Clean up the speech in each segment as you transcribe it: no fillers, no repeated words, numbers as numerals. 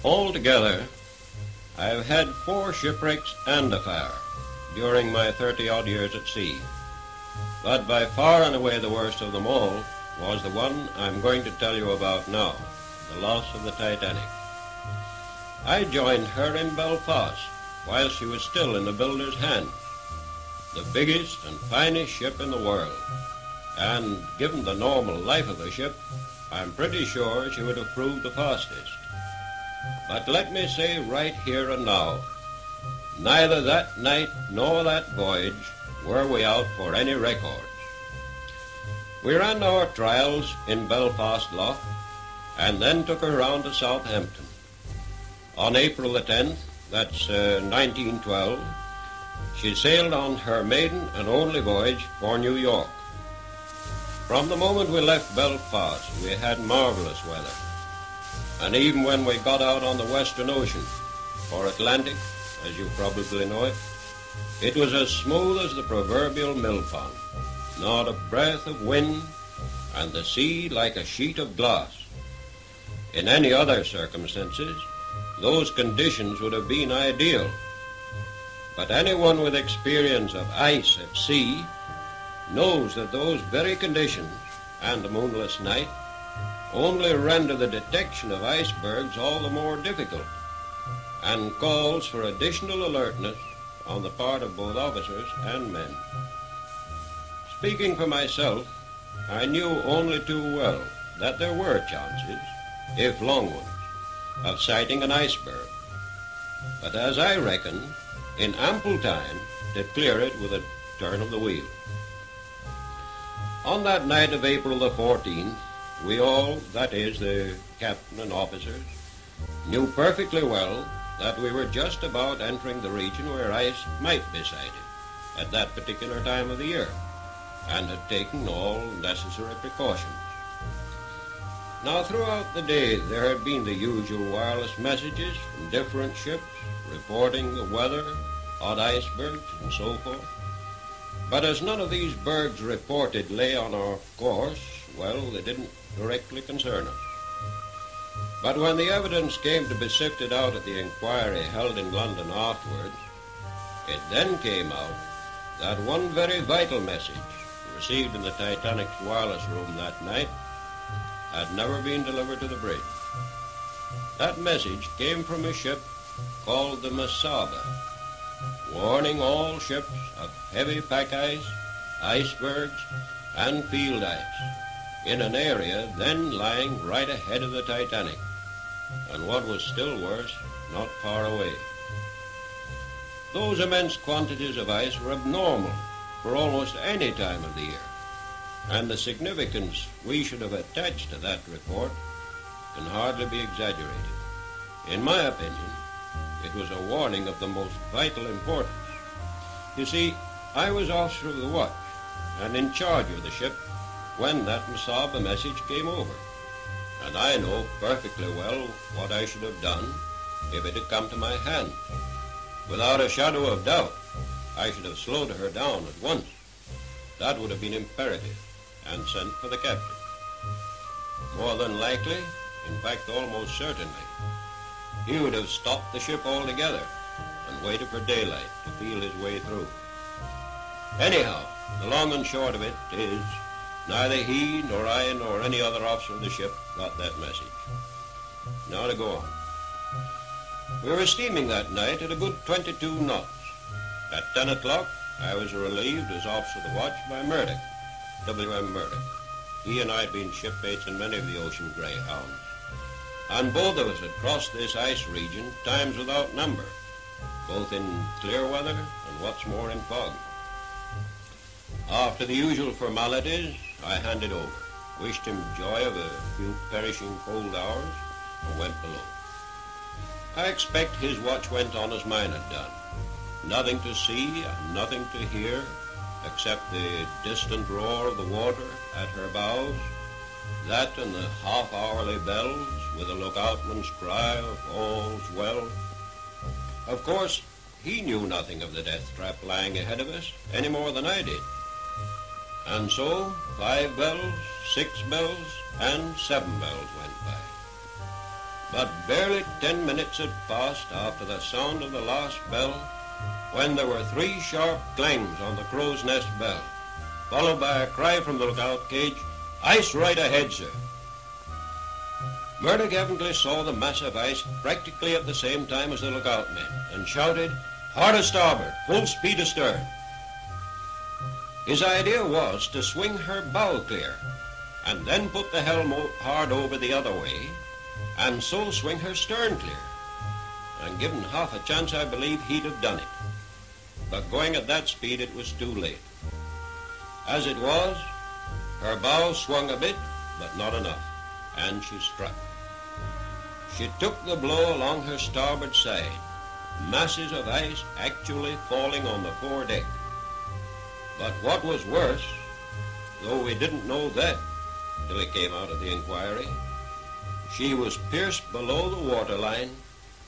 Altogether, I have had 4 shipwrecks and a fire during my 30-odd years at sea. But by far and away the worst of them all was the one I'm going to tell you about now, the loss of the Titanic. I joined her in Belfast while she was still in the builder's hands, the biggest and finest ship in the world, and given the normal life of a ship, I'm pretty sure she would have proved the fastest. But let me say right here and now, neither that night nor that voyage were we out for any records. We ran our trials in Belfast Lough and then took her round to Southampton. On April the 10th, that's 1912, she sailed on her maiden and only voyage for New York. From the moment we left Belfast, we had marvelous weather. And even when we got out on the Western Ocean, or Atlantic, as you probably know it, it was as smooth as the proverbial mill pond, not a breath of wind, and the sea like a sheet of glass. In any other circumstances, those conditions would have been ideal. But anyone with experience of ice at sea knows that those very conditions, and a moonless night, only render the detection of icebergs all the more difficult, and calls for additional alertness on the part of both officers and men. Speaking for myself, I knew only too well that there were chances, if long ones, of sighting an iceberg, but as I reckon, in ample time to clear it with a turn of the wheel. On that night of April the 14th, we all, that is, the captain and officers, knew perfectly well that we were just about entering the region where ice might be sighted at that particular time of the year, and had taken all necessary precautions. Now, throughout the day, there had been the usual wireless messages from different ships reporting the weather, hot icebergs, and so forth. But as none of these bergs reported lay on our course, well, they didn't directly concern us. But when the evidence came to be sifted out at the inquiry held in London afterwards, it then came out that one very vital message received in the Titanic's wireless room that night had never been delivered to the bridge. That message came from a ship called the Masaba, warning all ships of heavy pack ice, icebergs, and field ice in an area then lying right ahead of the Titanic, and what was still worse, not far away. Those immense quantities of ice were abnormal for almost any time of the year, and the significance we should have attached to that report can hardly be exaggerated. In my opinion, it was a warning of the most vital importance. You see, I was officer of the watch and in charge of the ship when that Masaba message came over, and I know perfectly well what I should have done if it had come to my hand. Without a shadow of doubt, I should have slowed her down at once. That would have been imperative, and sent for the captain. More than likely, in fact almost certainly, he would have stopped the ship altogether and waited for daylight to feel his way through. Anyhow, the long and short of it is, neither he nor I nor any other officer of the ship got that message. Now to go on. We were steaming that night at a good 22 knots. At 10 o'clock, I was relieved as officer of the watch by Murdoch, W.M. Murdoch. He and I had been shipmates in many of the ocean greyhounds, and both of us had crossed this ice region times without number, both in clear weather and what's more in fog. After the usual formalities, I handed over, wished him joy of a few perishing cold hours, and went below. I expect his watch went on as mine had done. Nothing to see and nothing to hear except the distant roar of the water at her bows, that and the half-hourly bells with a lookoutman's cry of all's well. Of course, he knew nothing of the death trap lying ahead of us any more than I did. And so 5 bells, 6 bells, and 7 bells went by. But barely 10 minutes had passed after the sound of the last bell when there were 3 sharp clangs on the crow's nest bell, followed by a cry from the lookout cage, "Ice right ahead, sir." Murdoch evidently saw the massive ice practically at the same time as the lookout men and shouted, "Hard a starboard, full speed astern." His idea was to swing her bow clear and then put the helm hard over the other way and so swing her stern clear. And given half a chance, I believe he'd have done it. But going at that speed, it was too late. As it was, her bow swung a bit, but not enough, and she struck. She took the blow along her starboard side, masses of ice actually falling on the foredeck. But what was worse, though we didn't know that till it came out of the inquiry, she was pierced below the waterline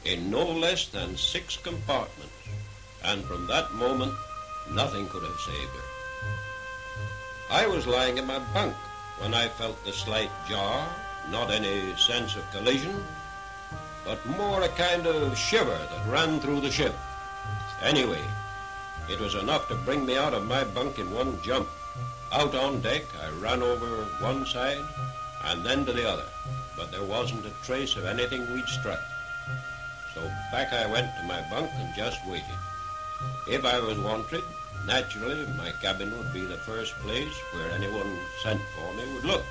in no less than 6 compartments, and from that moment nothing could have saved her. I was lying in my bunk when I felt the slight jar, not any sense of collision, but more a kind of shiver that ran through the ship. Anyway, it was enough to bring me out of my bunk in one jump. Out on deck, I ran over one side and then to the other, but there wasn't a trace of anything we'd struck. So back I went to my bunk and just waited. If I was wanted, naturally my cabin would be the first place where anyone sent for me would look.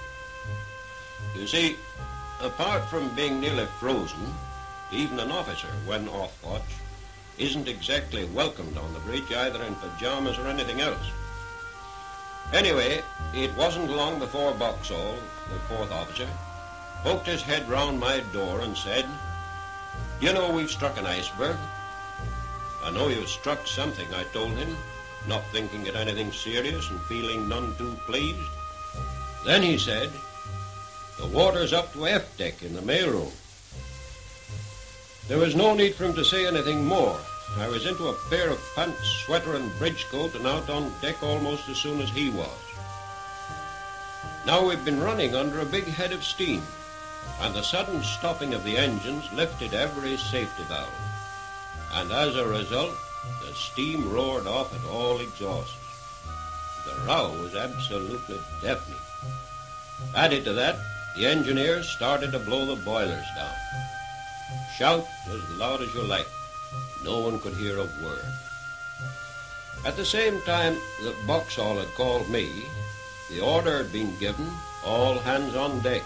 You see, apart from being nearly frozen, even an officer, when off watch, isn't exactly welcomed on the bridge either in pajamas or anything else. Anyway, it wasn't long before Boxall, the 4th officer, poked his head round my door and said, "You know we've struck an iceberg." "I know you've struck something," I told him, not thinking it anything serious and feeling none too pleased. Then he said, "The water's up to F deck in the mailroom." There was no need for him to say anything more. I was into a pair of pants, sweater, and bridge coat and out on deck almost as soon as he was. Now we'd been running under a big head of steam, and the sudden stopping of the engines lifted every safety valve. And as a result, the steam roared off at all exhausts. The row was absolutely deafening. Added to that, the engineers started to blow the boilers down. Shout as loud as you like. No one could hear a word. At the same time that Boxall had called me, the order had been given, all hands on deck.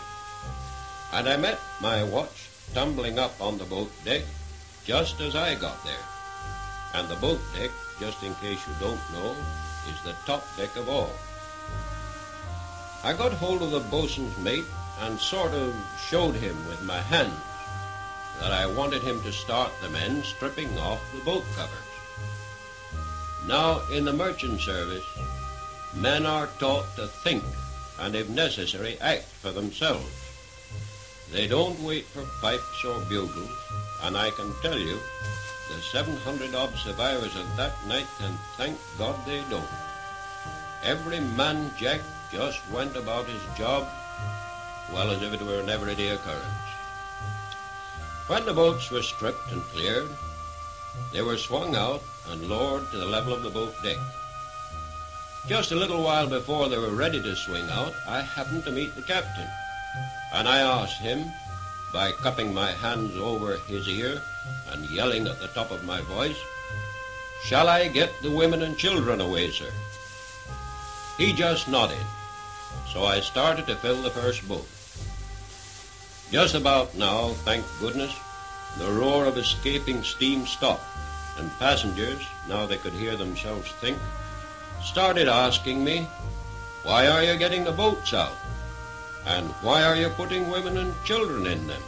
And I met my watch tumbling up on the boat deck just as I got there. And the boat deck, just in case you don't know, is the top deck of all. I got hold of the bosun's mate and sort of showed him with my hands that I wanted him to start the men stripping off the boat covers. Now, in the merchant service, men are taught to think and, if necessary, act for themselves. They don't wait for pipes or bugles, and I can tell you, the 700-odd survivors of that night can thank God they don't. Every man jack just went about his job well as if it were an everyday occurrence. When the boats were stripped and cleared, they were swung out and lowered to the level of the boat deck. Just a little while before they were ready to swing out, I happened to meet the captain, and I asked him, by cupping my hands over his ear and yelling at the top of my voice, "Shall I get the women and children away, sir?" He just nodded, so I started to fill the first boat. Just about now, thank goodness, the roar of escaping steam stopped, and passengers, now they could hear themselves think, started asking me, "Why are you getting the boats out? And why are you putting women and children in them?"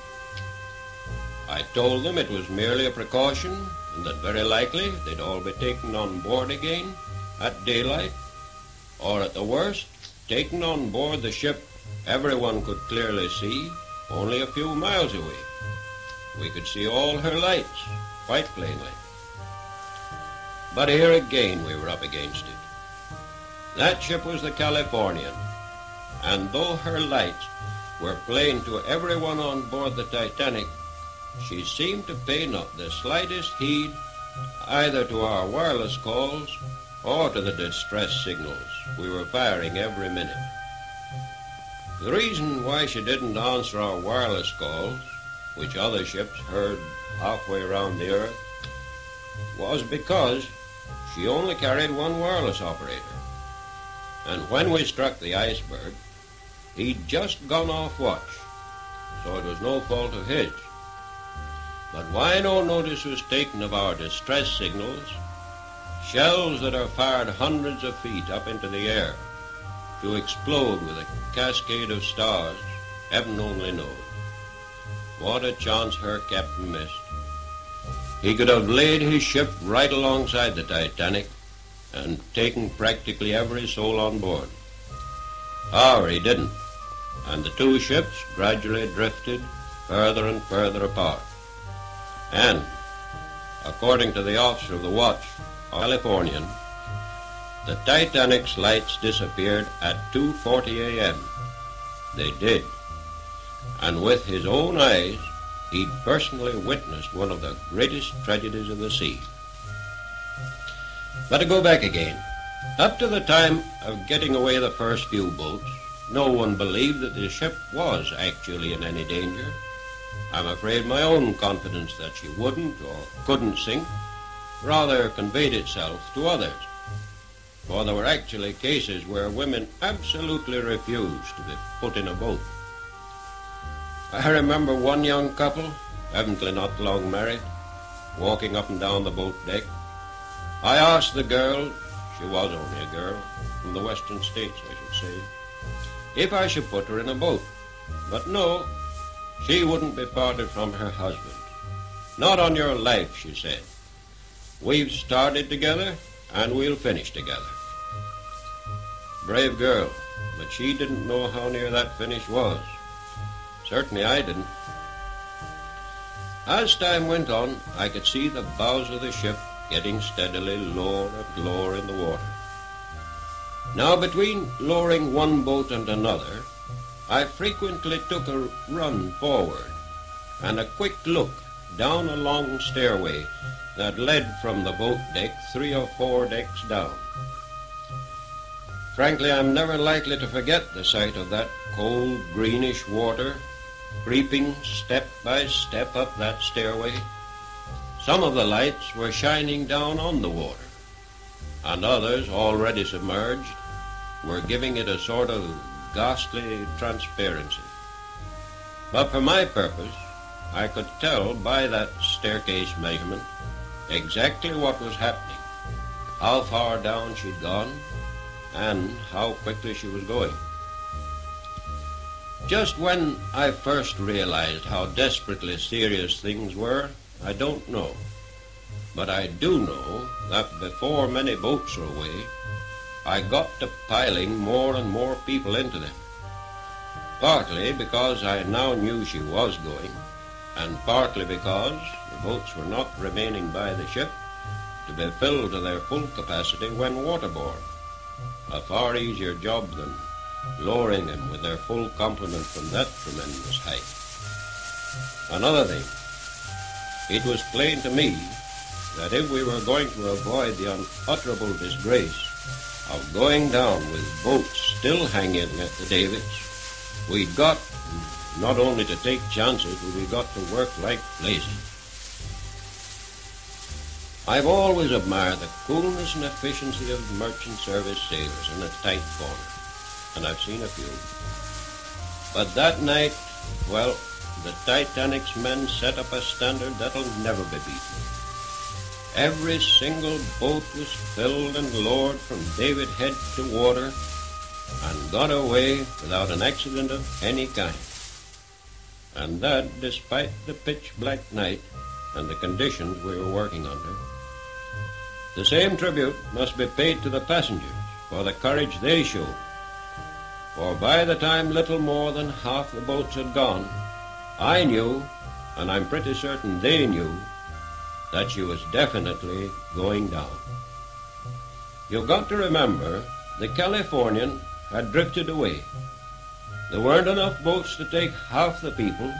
I told them it was merely a precaution, and that very likely they'd all be taken on board again at daylight, or at the worst, taken on board the ship everyone could clearly see, only a few miles away. We could see all her lights, quite plainly. But here again we were up against it. That ship was the Californian, and though her lights were plain to everyone on board the Titanic, she seemed to pay not the slightest heed either to our wireless calls or to the distress signals we were firing every minute. The reason why she didn't answer our wireless calls, which other ships heard halfway around the earth, was because she only carried one wireless operator. And when we struck the iceberg, he'd just gone off watch, so it was no fault of his. But why no notice was taken of our distress signals, shells that are fired hundreds of feet up into the air to explode with a cascade of stars, heaven only knows. What a chance her captain missed. He could have laid his ship right alongside the Titanic and taken practically every soul on board. However, he didn't, and the two ships gradually drifted further and further apart. And, according to the officer of the watch, a Californian, the Titanic's lights disappeared at 2:40 a.m. They did, and with his own eyes, he'd personally witnessed one of the greatest tragedies of the sea. But to go back again, up to the time of getting away the first few boats, no one believed that the ship was actually in any danger. I'm afraid my own confidence that she wouldn't or couldn't sink rather conveyed itself to others, for there were actually cases where women absolutely refused to be put in a boat. I remember one young couple, evidently not long married, walking up and down the boat deck. I asked the girl, she was only a girl, from the western states, I should say, if I should put her in a boat. But no, she wouldn't be parted from her husband. Not on your life, she said. We've started together, and we'll finish together. Brave girl, but she didn't know how near that finish was. Certainly I didn't. As time went on, I could see the bows of the ship getting steadily lower and lower in the water. Now, between lowering one boat and another, I frequently took a run forward and a quick look down a long stairway that led from the boat deck 3 or 4 decks down. Frankly, I'm never likely to forget the sight of that cold, greenish water creeping step by step up that stairway. Some of the lights were shining down on the water, and others, already submerged, were giving it a sort of ghastly transparency. But for my purpose, I could tell by that staircase measurement exactly what was happening, how far down she'd gone, and how quickly she was going. Just when I first realized how desperately serious things were, I don't know. But I do know that before many boats were away, I got to piling more and more people into them. Partly because I now knew she was going, and partly because the boats were not remaining by the ship to be filled to their full capacity when waterborne. A far easier job than lowering them with their full complement from that tremendous height. Another thing, it was plain to me that if we were going to avoid the unutterable disgrace of going down with boats still hanging at the davits, we'd got not only to take chances, but we got to work like blazes. I've always admired the coolness and efficiency of merchant service sailors in a tight corner, and I've seen a few. But that night, well, the Titanic's men set up a standard that'll never be beaten. Every single boat was filled and lowered from davit head to water and got away without an accident of any kind. And that despite the pitch-black night and the conditions we were working under. The same tribute must be paid to the passengers for the courage they showed. For by the time little more than half the boats had gone, I knew, and I'm pretty certain they knew, that she was definitely going down. You've got to remember, the Californian had drifted away. There weren't enough boats to take half the people,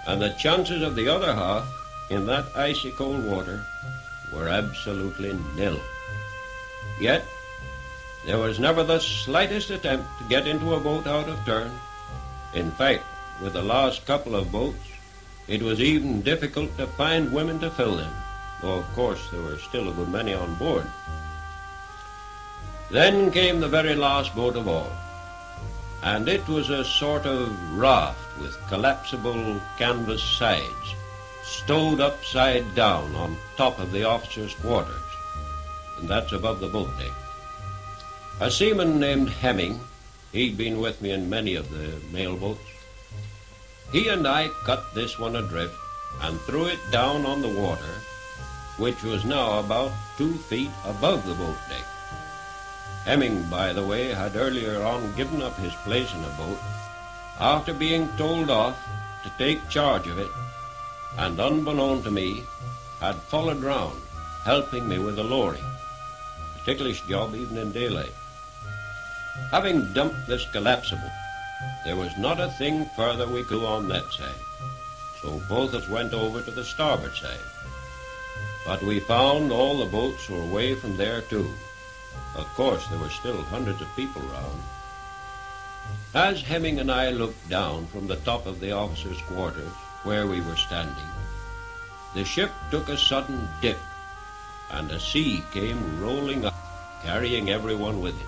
and the chances of the other half in that icy cold water were absolutely nil. Yet there was never the slightest attempt to get into a boat out of turn. In fact, with the last couple of boats, it was even difficult to find women to fill them, though of course there were still a good many on board. Then came the very last boat of all, and it was a sort of raft with collapsible canvas sides, stowed upside down on top of the officers' quarters, and that's above the boat deck. A seaman named Hemming, he'd been with me in many of the mail boats, he and I cut this one adrift and threw it down on the water, which was now about 2 feet above the boat deck. Hemming, by the way, had earlier on given up his place in a boat after being told off to take charge of it, and unbeknown to me, had followed round, helping me with the lowering. A ticklish job even in daylight. Having dumped this collapsible, there was not a thing further we could do on that side, so both of us went over to the starboard side. But we found all the boats were away from there too. Of course, there were still hundreds of people round. As Hemming and I looked down from the top of the officers' quarters, where we were standing, the ship took a sudden dip, and a sea came rolling up, carrying everyone with it.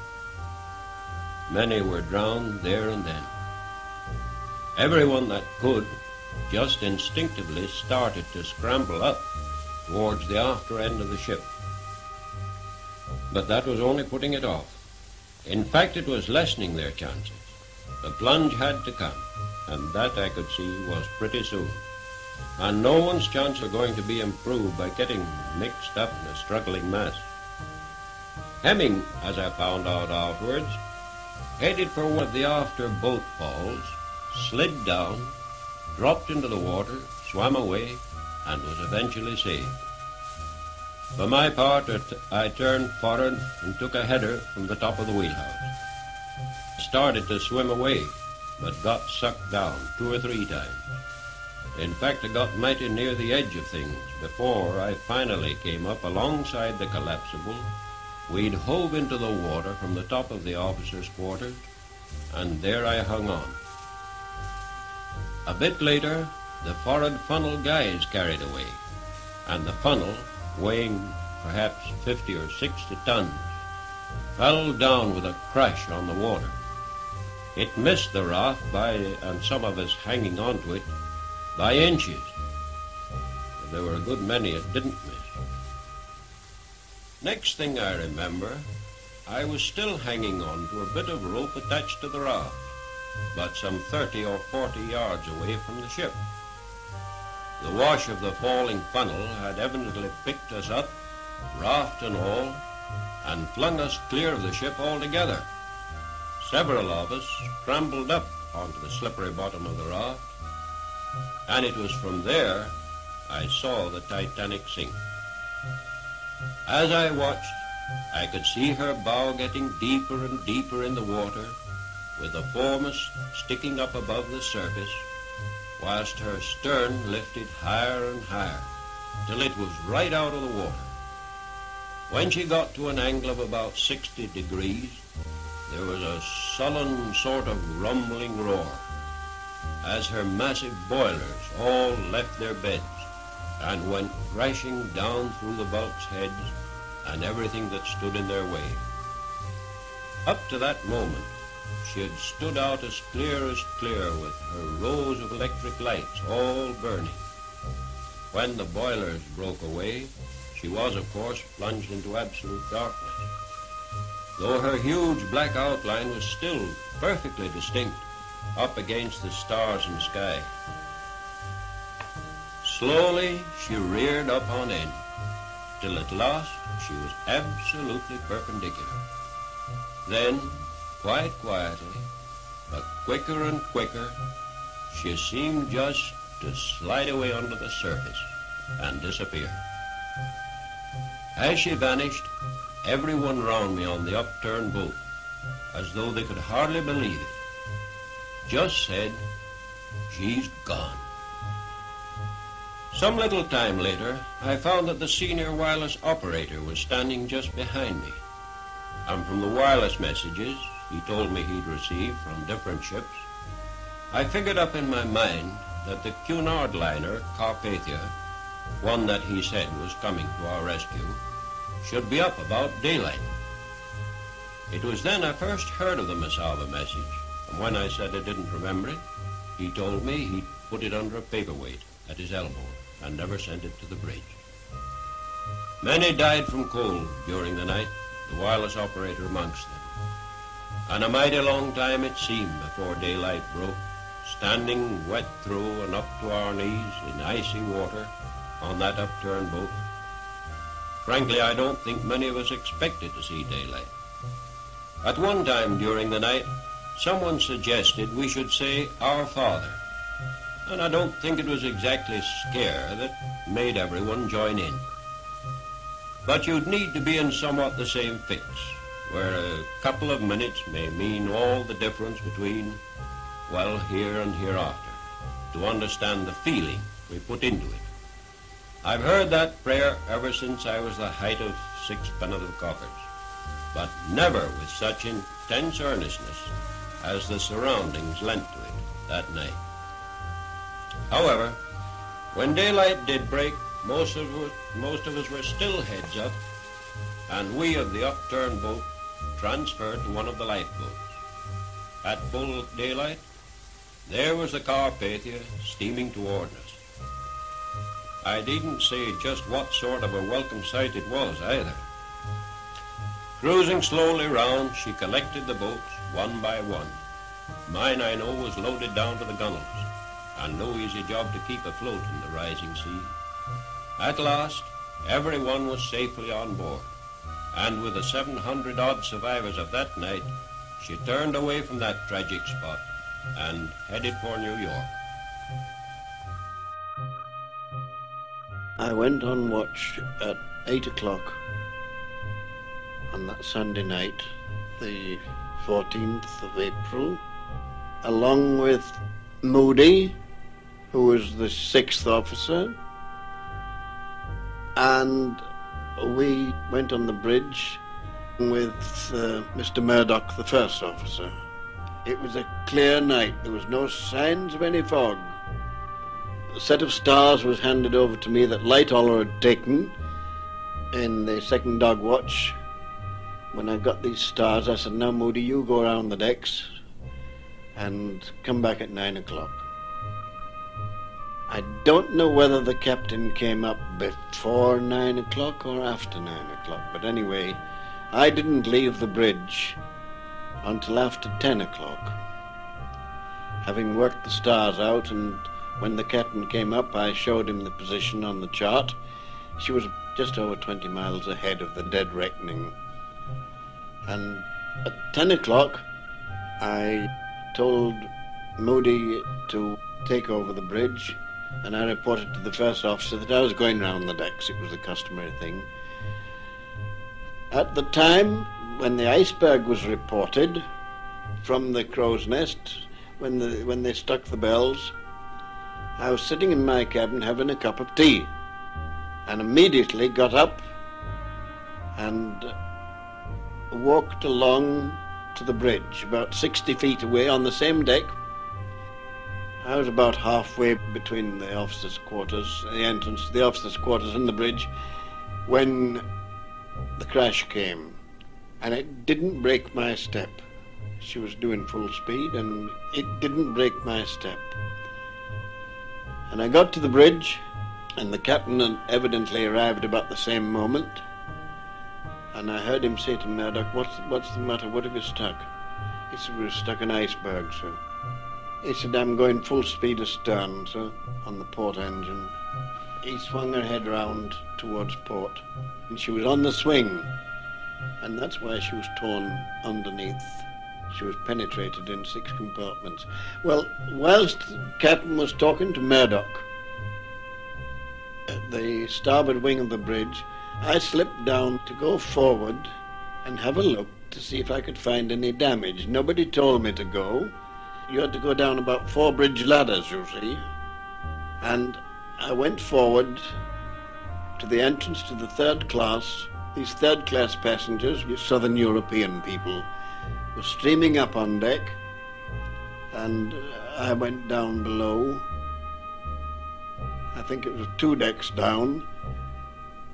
Many were drowned there and then. Everyone that could just instinctively started to scramble up towards the after end of the ship. But that was only putting it off. In fact, it was lessening their chances. The plunge had to come, and that I could see was pretty soon. And no one's chance of going to be improved by getting mixed up in a struggling mass. Hemming, as I found out afterwards, headed for one of the after boat falls, slid down, dropped into the water, swam away, and was eventually saved. For my part, I turned forward and took a header from the top of the wheelhouse. Started to swim away, but got sucked down 2 or 3 times. In fact, I got mighty near the edge of things before I finally came up alongside the collapsible. We'd hove into the water from the top of the officers' quarters, and there I hung on. A bit later, the forward funnel guys carried away, and the funnel, weighing perhaps 50 or 60 tons, fell down with a crash on the water. It missed the raft and some of us hanging onto it, by inches. There were a good many it didn't miss. Next thing I remember, I was still hanging on to a bit of rope attached to the raft, but some 30 or 40 yards away from the ship. The wash of the falling funnel had evidently picked us up, raft and all, and flung us clear of the ship altogether. Several of us scrambled up onto the slippery bottom of the raft, and it was from there I saw the Titanic sink. As I watched, I could see her bow getting deeper and deeper in the water, with the foremast sticking up above the surface, whilst her stern lifted higher and higher, till it was right out of the water. When she got to an angle of about 60 degrees, there was a sullen sort of rumbling roar, as her massive boilers all left their beds and went crashing down through the bulk's heads and everything that stood in their way. Up to that moment, she had stood out as clear with her rows of electric lights all burning. When the boilers broke away, she was, of course, plunged into absolute darkness, though her huge black outline was still perfectly distinct up against the stars and sky. Slowly she reared up on end, till at last she was absolutely perpendicular. Then, quite quietly, but quicker and quicker, she seemed just to slide away under the surface and disappear. As she vanished, everyone round me on the upturned boat, as though they could hardly believe it, just said, "She's gone." Some little time later, I found that the senior wireless operator was standing just behind me. And from the wireless messages he told me he'd received from different ships, I figured up in my mind that the Cunard liner Carpathia, one that he said was coming to our rescue, should be up about daylight. It was then I first heard of the Masaba message, and when I said I didn't remember it, he told me he'd put it under a paperweight at his elbow and never sent it to the bridge. Many died from cold during the night, the wireless operator amongst them. And a mighty long time it seemed before daylight broke, standing wet through and up to our knees in icy water on that upturned boat. Frankly, I don't think many of us expected to see daylight. At one time during the night, someone suggested we should say, "Our Father," and I don't think it was exactly scare that made everyone join in. But you'd need to be in somewhat the same fix, where a couple of minutes may mean all the difference between, well, here and hereafter, to understand the feeling we put into it. I've heard that prayer ever since I was the height of 6 penitent coppers, but never with such intense earnestness as the surroundings lent to it that night. However, when daylight did break, most of us were still heads up, and we of the upturned boat transferred to one of the lifeboats. At full daylight, there was the Carpathia steaming toward us. I needn't say just what sort of a welcome sight it was either. Cruising slowly round, she collected the boats one by one. Mine, I know, was loaded down to the gunwales, and no easy job to keep afloat in the rising sea. At last, everyone was safely on board, and with the 700-odd survivors of that night, she turned away from that tragic spot and headed for New York. I went on watch at 8 o'clock on that Sunday night, the 14th of April, along with Moody, who was the 6th officer, and we went on the bridge with Mr. Murdoch, the 1st officer. It was a clear night. There was no signs of any fog. A set of stars was handed over to me that Lightoller had taken in the second dog watch. When I got these stars, I said, "Now, Moody, you go around the decks and come back at 9 o'clock. I don't know whether the captain came up before 9 o'clock or after 9 o'clock, but anyway, I didn't leave the bridge until after 10 o'clock, having worked the stars out, and when the captain came up, I showed him the position on the chart. She was just over 20 miles ahead of the dead reckoning. And at 10 o'clock, I told Moody to take over the bridge, and I reported to the 1st officer that I was going round the decks. It was the customary thing. At the time when the iceberg was reported from the crow's nest, when they struck the bells, I was sitting in my cabin having a cup of tea, and immediately got up and walked along to the bridge, about 60 feet away on the same deck. I was about halfway between the officers' quarters, the entrance to the officers' quarters and the bridge, when the crash came, and it didn't break my step. She was doing full speed, and it didn't break my step. And I got to the bridge, and the captain had evidently arrived about the same moment, and I heard him say to Murdoch, what's the matter, what have you stuck? He said, "We've stuck an iceberg, sir." He said, "I'm going full speed astern, sir, on the port engine." He swung her head round towards port, and she was on the swing, and that's why she was torn underneath. She was penetrated in 6 compartments. Well, whilst the captain was talking to Murdoch at the starboard wing of the bridge, I slipped down to go forward and have a look to see if I could find any damage. Nobody told me to go. You had to go down about 4 bridge ladders, you see. And I went forward to the entrance to the third class. These third-class passengers, Southern European people, were streaming up on deck, and I went down below. I think it was 2 decks down,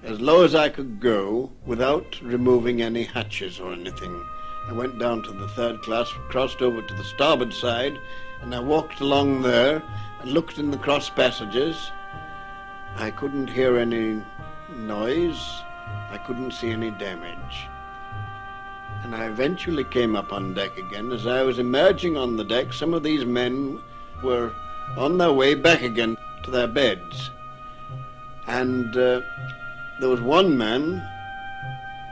as low as I could go without removing any hatches or anything. I went down to the third class, crossed over to the starboard side, and I walked along there and looked in the cross passages. I couldn't hear any noise. I couldn't see any damage. And I eventually came up on deck again. As I was emerging on the deck, some of these men were on their way back again to their beds. And there was one man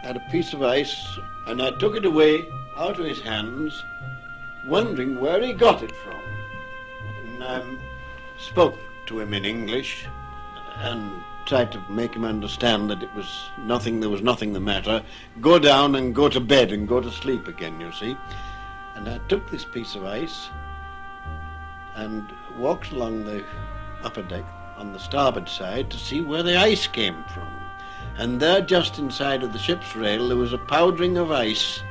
had a piece of ice, and I took it away out of his hands, wondering where he got it from. And I spoke to him in English and tried to make him understand that it was nothing, there was nothing the matter. Go down and go to bed and go to sleep again, you see. And I took this piece of ice and walked along the upper deck on the starboard side to see where the ice came from. And there, just inside of the ship's rail, there was a powdering of ice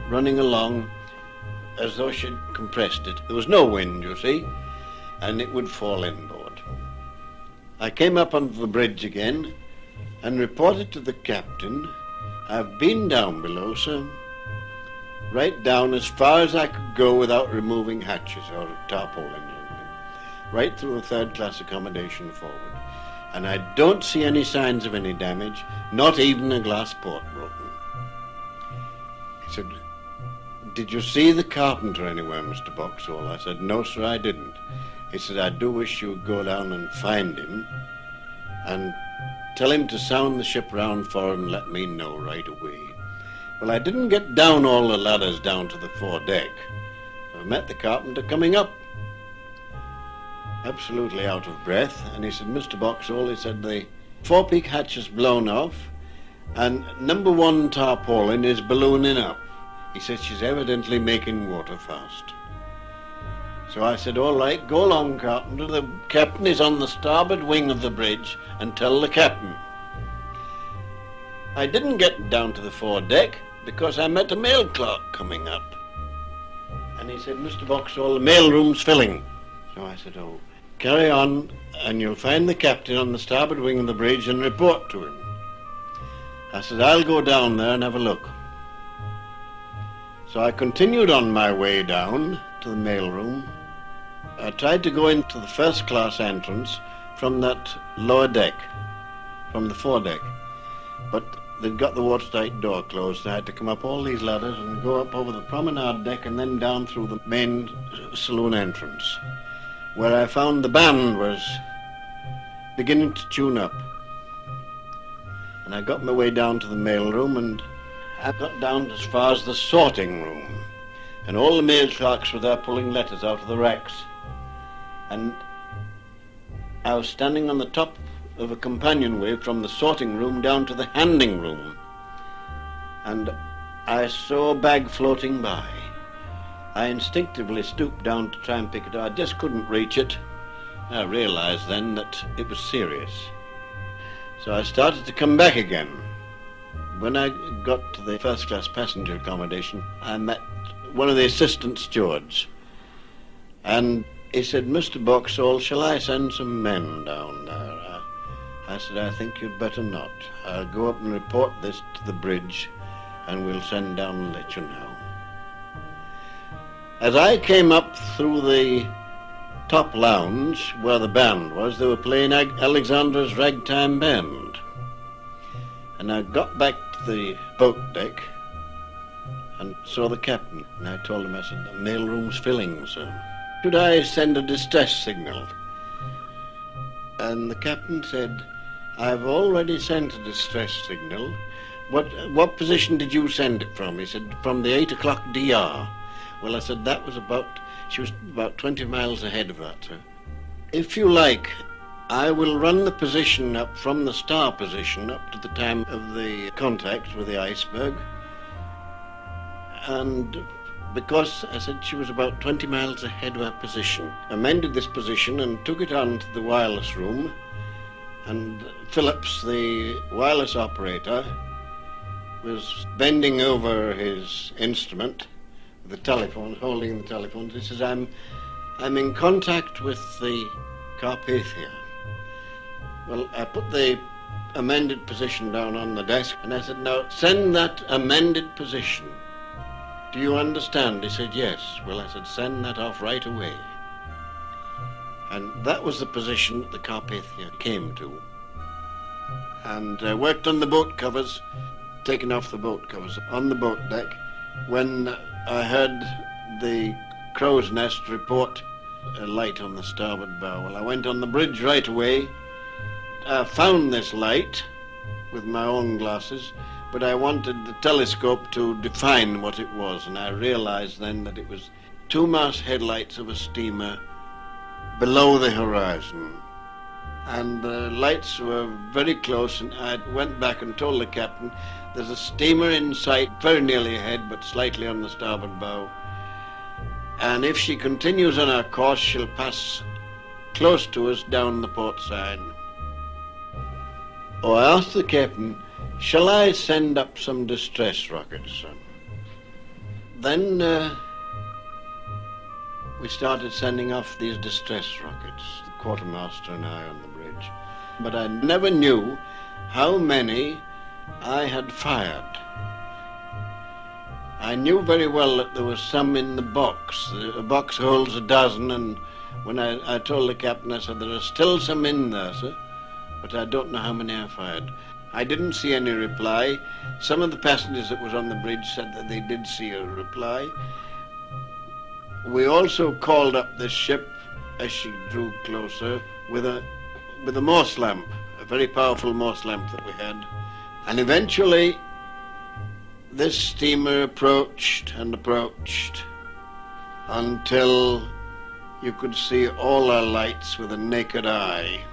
running along as though she'd compressed it. There was no wind, you see, and it would fall inboard. I came up onto the bridge again and reported to the captain, "I've been down below, sir, right down as far as I could go without removing hatches or tarpaulins or anything, right through the third-class accommodation forward. And I don't see any signs of any damage, not even a glass port broken." He said, "Did you see the carpenter anywhere, Mr. Boxall?" I said, "No, sir, I didn't." He said, "I do wish you would go down and find him and tell him to sound the ship round for him and let me know right away." Well, I didn't get down all the ladders down to the foredeck. I met the carpenter coming up, absolutely out of breath, and he said, "Mr. Boxall," he said, "the forepeak hatch is blown off and number 1 tarpaulin is ballooning up." He said, "She's evidently making water fast." So I said, "All right, go along, carpenter. The captain is on the starboard wing of the bridge, and tell the captain." I didn't get down to the foredeck because I met a mail clerk coming up. And he said, "Mr. Boxall, the mail room's filling." So I said, "Oh, carry on, and you'll find the captain on the starboard wing of the bridge and report to him." I said, "I'll go down there and have a look." So I continued on my way down to the mail room. I tried to go into the first class entrance from that lower deck, from the foredeck, but they'd got the watertight door closed. I had to come up all these ladders and go up over the promenade deck and then down through the main saloon entrance, where I found the band was beginning to tune up. And I got my way down to the mail room, and I got down as far as the sorting room, and all the mail clerks were there pulling letters out of the racks. And I was standing on the top of a companionway from the sorting room down to the handing room, and I saw a bag floating by. I instinctively stooped down to try and pick it up. I just couldn't reach it. I realized then that it was serious. So I started to come back again. When I got to the first-class passenger accommodation, I met one of the assistant stewards, and he said, "Mr. Boxall, shall I send some men down there?" I said, "I think you'd better not. I'll go up and report this to the bridge, and we'll send down and let you know." As I came up through the top lounge where the band was, they were playing Alexandra's Ragtime Band. And I got back to the boat deck and saw the captain. And I told him, I said, "The mail room's filling, sir. Should I send a distress signal?" And the captain said, "I've already sent a distress signal. What position did you send it from?" He said, "From the 8 o'clock DR. Well, I said, she was about 20 miles ahead of that, sir. "If you like, I will run the position up from the star position up to the time of the contact with the iceberg, and because I said she was about 20 miles ahead of our position. Amended this position and took it on to the wireless room, and Phillips, the wireless operator, was bending over his instrument, the telephone, holding the telephone. He says, I'm in contact with the Carpathia. Well, I put the amended position down on the desk, and I said, now send that amended position. Do you understand? He said, yes. Well, I said, send that off right away. And that was the position that the Carpathia came to. And I worked on the boat covers, taking off the boat covers on the boat deck, when I heard the crow's nest report a light on the starboard bow. Well, I went on the bridge right away. I found this light with my own glasses, but I wanted the telescope to define what it was, and I realized then that it was two mast headlights of a steamer below the horizon. And the lights were very close, and I went back and told the captain, there's a steamer in sight, very nearly ahead, but slightly on the starboard bow. And if she continues on our course, she'll pass close to us down the port side. Oh, I asked the captain, shall I send up some distress rockets? Then we started sending off these distress rockets, the quartermaster and I on the bridge. But I never knew how many I had fired. I knew very well that there was some in the box. The box holds a dozen, and when I told the captain, I said, there are still some in there, sir, but I don't know how many I fired. I didn't see any reply. Some of the passengers that was on the bridge said that they did see a reply. We also called up this ship as she drew closer with a Morse lamp, a very powerful Morse lamp that we had. And eventually this steamer approached and approached until you could see all our lights with a naked eye.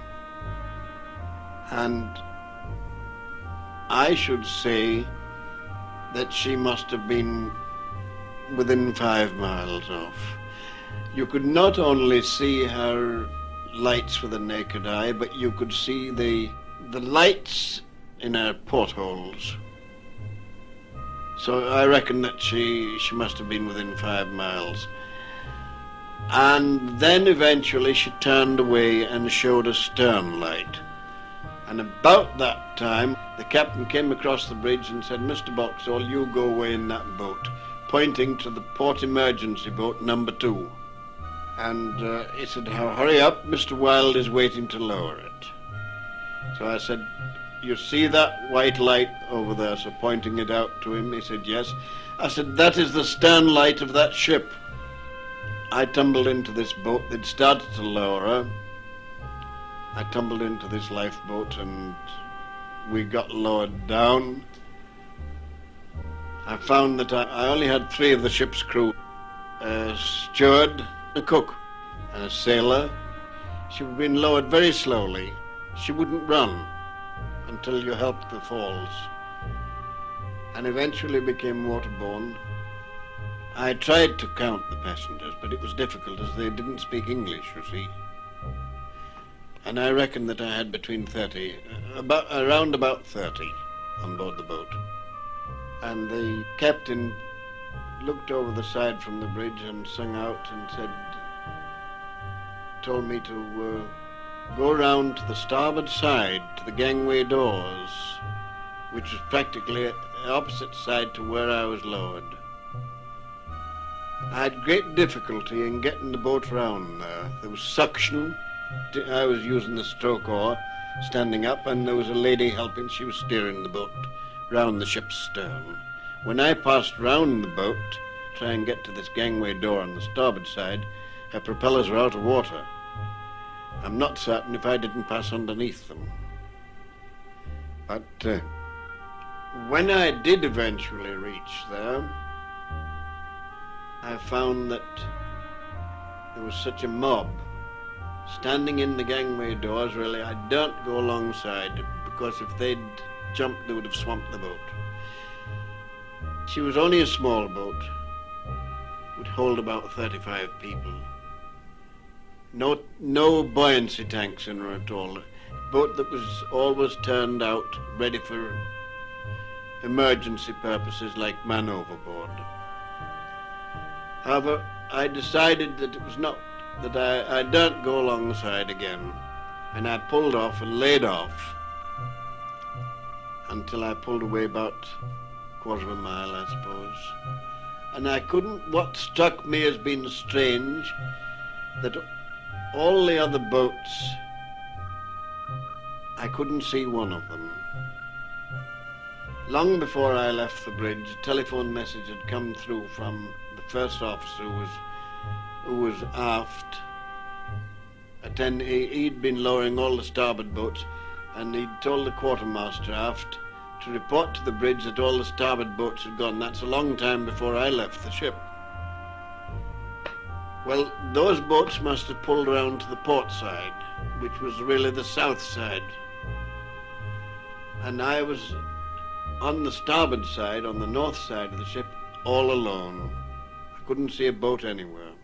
And I should say that she must have been within 5 miles off. You could not only see her lights with a naked eye, but you could see the lights in her portholes. So I reckon that she must have been within 5 miles. And then eventually she turned away and showed a stern light. And about that time, the captain came across the bridge and said, Mr. Boxall, you go away in that boat, pointing to the port emergency boat number 2. And he said, hurry up, Mr. Wilde is waiting to lower it. So I said, you see that white light over there? So pointing it out to him, he said, yes. I said, that is the stern light of that ship. I tumbled into this boat. They'd started to lower her. I tumbled into this lifeboat and we got lowered down. I found that I only had 3 of the ship's crew, a steward, a cook, and a sailor. She had been lowered very slowly. She wouldn't run until you helped the falls, and eventually became waterborne. I tried to count the passengers, but it was difficult as they didn't speak English, you see. And I reckon that I had between 30, around about 30 on board the boat. And the captain looked over the side from the bridge and sung out and told me to go round to the starboard side, to the gangway doors, which was practically the opposite side to where I was lowered. I had great difficulty in getting the boat round there. There was suction. I was using the stroke oar, standing up, and there was a lady helping. She was steering the boat round the ship's stern. When I passed round the boat, to try and get to this gangway door on the starboard side, her propellers were out of water. I'm not certain if I didn't pass underneath them. But when I did eventually reach there, I found that there was such a mob standing in the gangway doors. Really, I don't go alongside, because if they'd jumped, they would have swamped the boat. She was only a small boat, would hold about 35 people. No buoyancy tanks in her at all. A boat that was always turned out, ready for emergency purposes like man overboard. However, I decided that it was not, that I daren't go alongside again, and I pulled off and laid off until I pulled away about a quarter of a mile, I suppose. And I couldn't, what struck me as being strange, that all the other boats, I couldn't see one of them. Long before I left the bridge, a telephone message had come through from the first officer who was aft. He'd been lowering all the starboard boats, and he'd told the quartermaster aft to report to the bridge that all the starboard boats had gone. That's a long time before I left the ship. Well, those boats must have pulled around to the port side, which was really the south side. And I was on the starboard side, on the north side of the ship, all alone. I couldn't see a boat anywhere.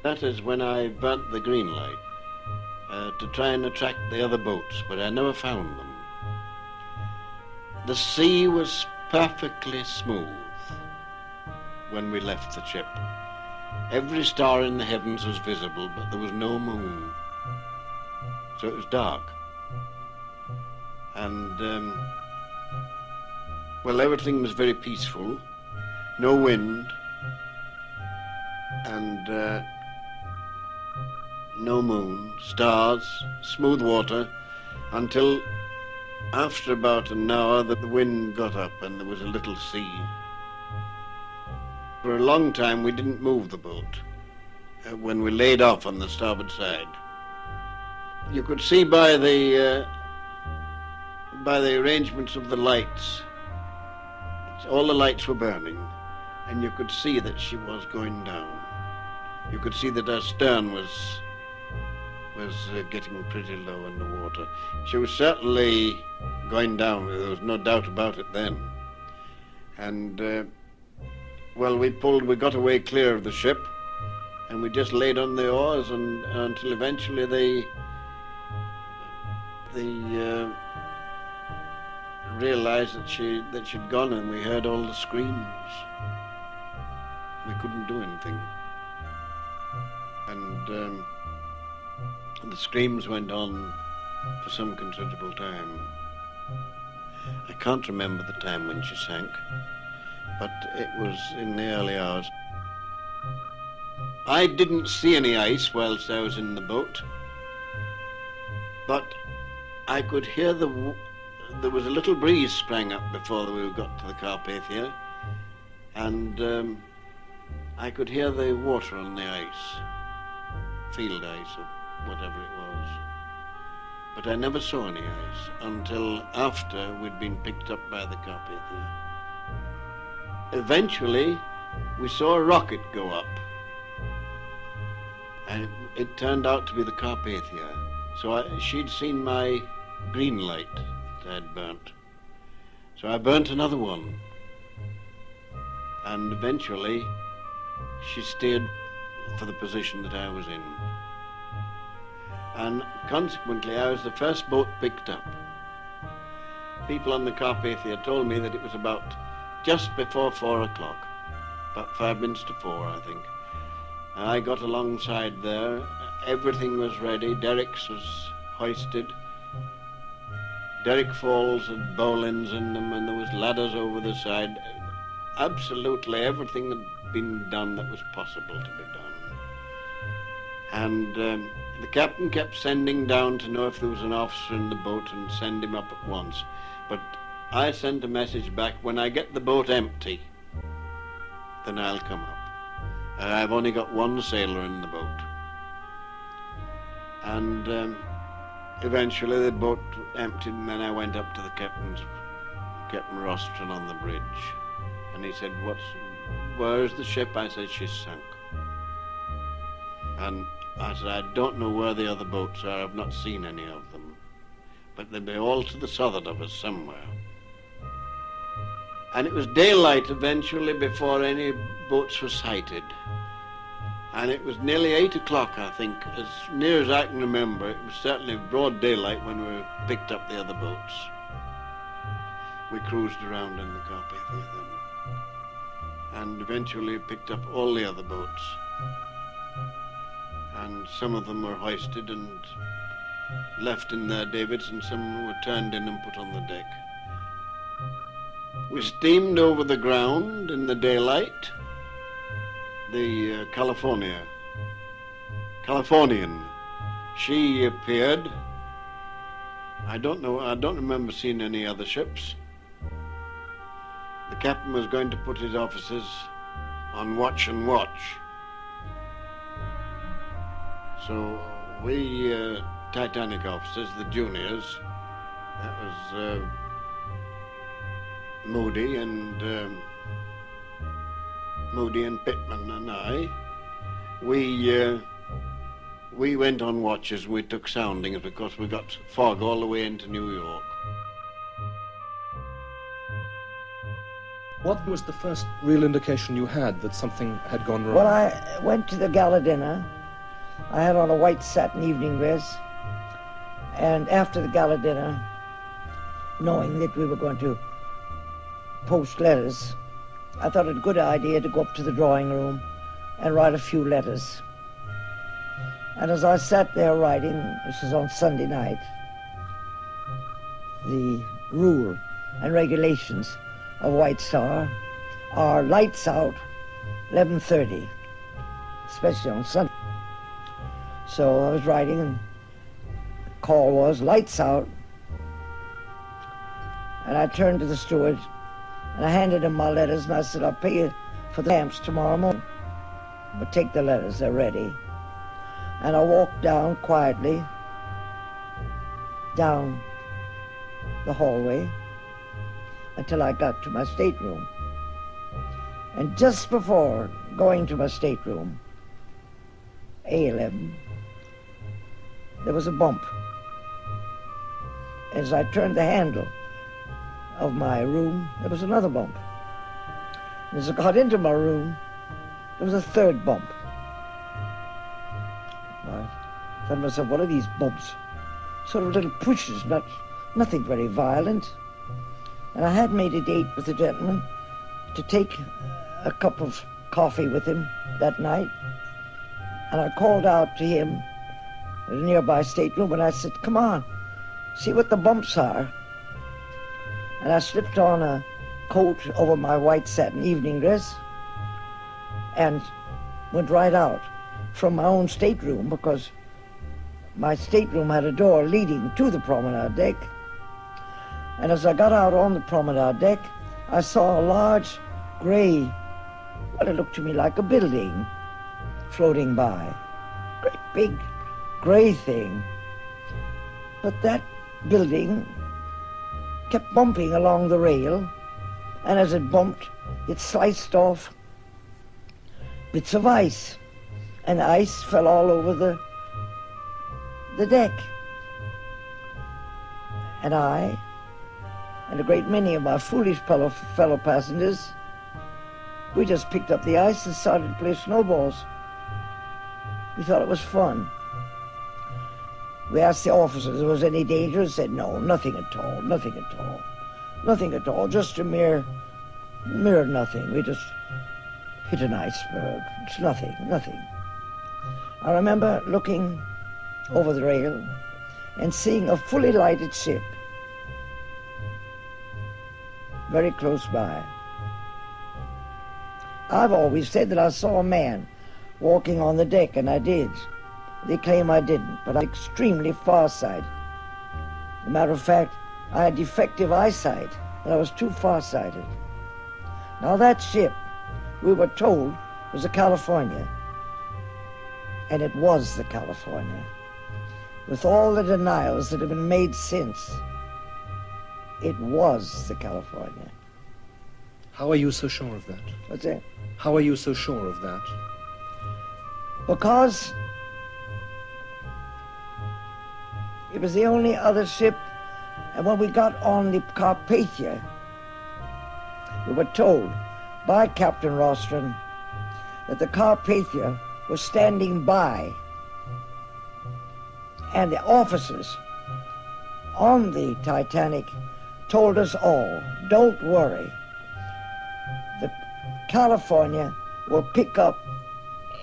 That is when I burnt the green light to try and attract the other boats, but I never found them. The sea was perfectly smooth when we left the ship. Every star in the heavens was visible, but there was no moon. So it was dark. And, well, everything was very peaceful. No wind. And no moon. Stars. Smooth water. Until after about an hour the wind got up and there was a little sea. For a long time we didn't move the boat when we laid off on the starboard side. You could see by the arrangements of the lights, all the lights were burning, and you could see that she was going down. You could see that her stern was getting pretty low in the water. She was certainly going down, there was no doubt about it then. And well, we got away clear of the ship, and we just laid on the oars and until eventually they realized that she'd gone, and we heard all the screams. We couldn't do anything. And the screams went on for some considerable time. I can't remember the time when she sank, but it was in the early hours. I didn't see any ice whilst I was in the boat, but I could hear there was a little breeze sprang up before we got to the Carpathia, and I could hear the water on the ice, field ice or whatever it was. But I never saw any ice until after we'd been picked up by the Carpathia. Eventually, we saw a rocket go up, and it turned out to be the Carpathia. So she'd seen my green light that I'd burnt. So I burnt another one, and eventually she steered for the position that I was in. And consequently, I was the first boat picked up. People on the Carpathia told me that it was about just before 4 o'clock, about 5 minutes to 4, I think. And I got alongside there. Everything was ready. Derricks was hoisted. Derrick falls had bowlines in them, and there was ladders over the side. Absolutely everything had been done that was possible to be done. And the captain kept sending down to know if there was an officer in the boat and send him up at once. But I sent a message back, when I get the boat empty, then I'll come up. I've only got one sailor in the boat. And eventually the boat emptied, and then I went up to the Captain Rostron on the bridge. And he said, where's the ship? I said, she's sunk. And I said, I don't know where the other boats are. I've not seen any of them. But they'll be all to the southward of us somewhere. And it was daylight eventually before any boats were sighted. And it was nearly 8 o'clock, I think, as near as I can remember. It was certainly broad daylight when we picked up the other boats. We cruised around in the Carpathia then, and eventually picked up all the other boats. And some of them were hoisted and left in their davits, and some were turned in and put on the deck. We steamed over the ground in the daylight. The Californian, she appeared. I don't remember seeing any other ships. The captain was going to put his officers on watch and watch. So we Titanic officers, the juniors, that was Moody and Pittman and I, we went on watches. We took soundings because we got fog all the way into New York. What was the first real indication you had that something had gone wrong? Well, I went to the gala dinner. I had on a white satin evening dress. And after the gala dinner, knowing that we were going to post letters, I thought it a good idea to go up to the drawing room and write a few letters. And as I sat there writing, this was on Sunday night, the rule and regulations of White Star are lights out 11:30, especially on Sunday. So I was writing, and the call was lights out. And I turned to the steward and I handed him my letters, and I said, I'll pay you for the lamps tomorrow morning. But take the letters, they're ready. And I walked down quietly down the hallway until I got to my stateroom. And just before going to my stateroom, A11, there was a bump. As I turned the handle of my room, there was another bump. And as I got into my room, there was a third bump. I thought to myself, what are these bumps? Sort of little pushes, nothing very violent. And I had made a date with the gentleman to take a cup of coffee with him that night. And I called out to him at a nearby stateroom, and I said, come on, see what the bumps are. And I slipped on a coat over my white satin evening dress and went right out from my own stateroom, because my stateroom had a door leading to the promenade deck. And as I got out on the promenade deck, I saw a large gray, well, it looked to me like a building floating by. Great big gray thing. But that building kept bumping along the rail, and as it bumped, it sliced off bits of ice, and ice fell all over the deck. And I, and a great many of my foolish fellow passengers, we just picked up the ice and started to play snowballs. We thought it was fun. We asked the officers if there was any danger, and said, no, nothing at all, nothing at all. Nothing at all, just a mere nothing. We just hit an iceberg. It's nothing, nothing. I remember looking over the rail and seeing a fully lighted ship very close by. I've always said that I saw a man walking on the deck, and I did. They claim I didn't, but I'm extremely farsighted. As a matter of fact, I had defective eyesight, and I was too farsighted. Now that ship, we were told, was the California. And it was the California. With all the denials that have been made since, it was the California. How are you so sure of that? What's that? How are you so sure of that? Because it was the only other ship, and when we got on the Carpathia, we were told by Captain Rostron that the Carpathia was standing by, and the officers on the Titanic told us all, don't worry, the California will pick up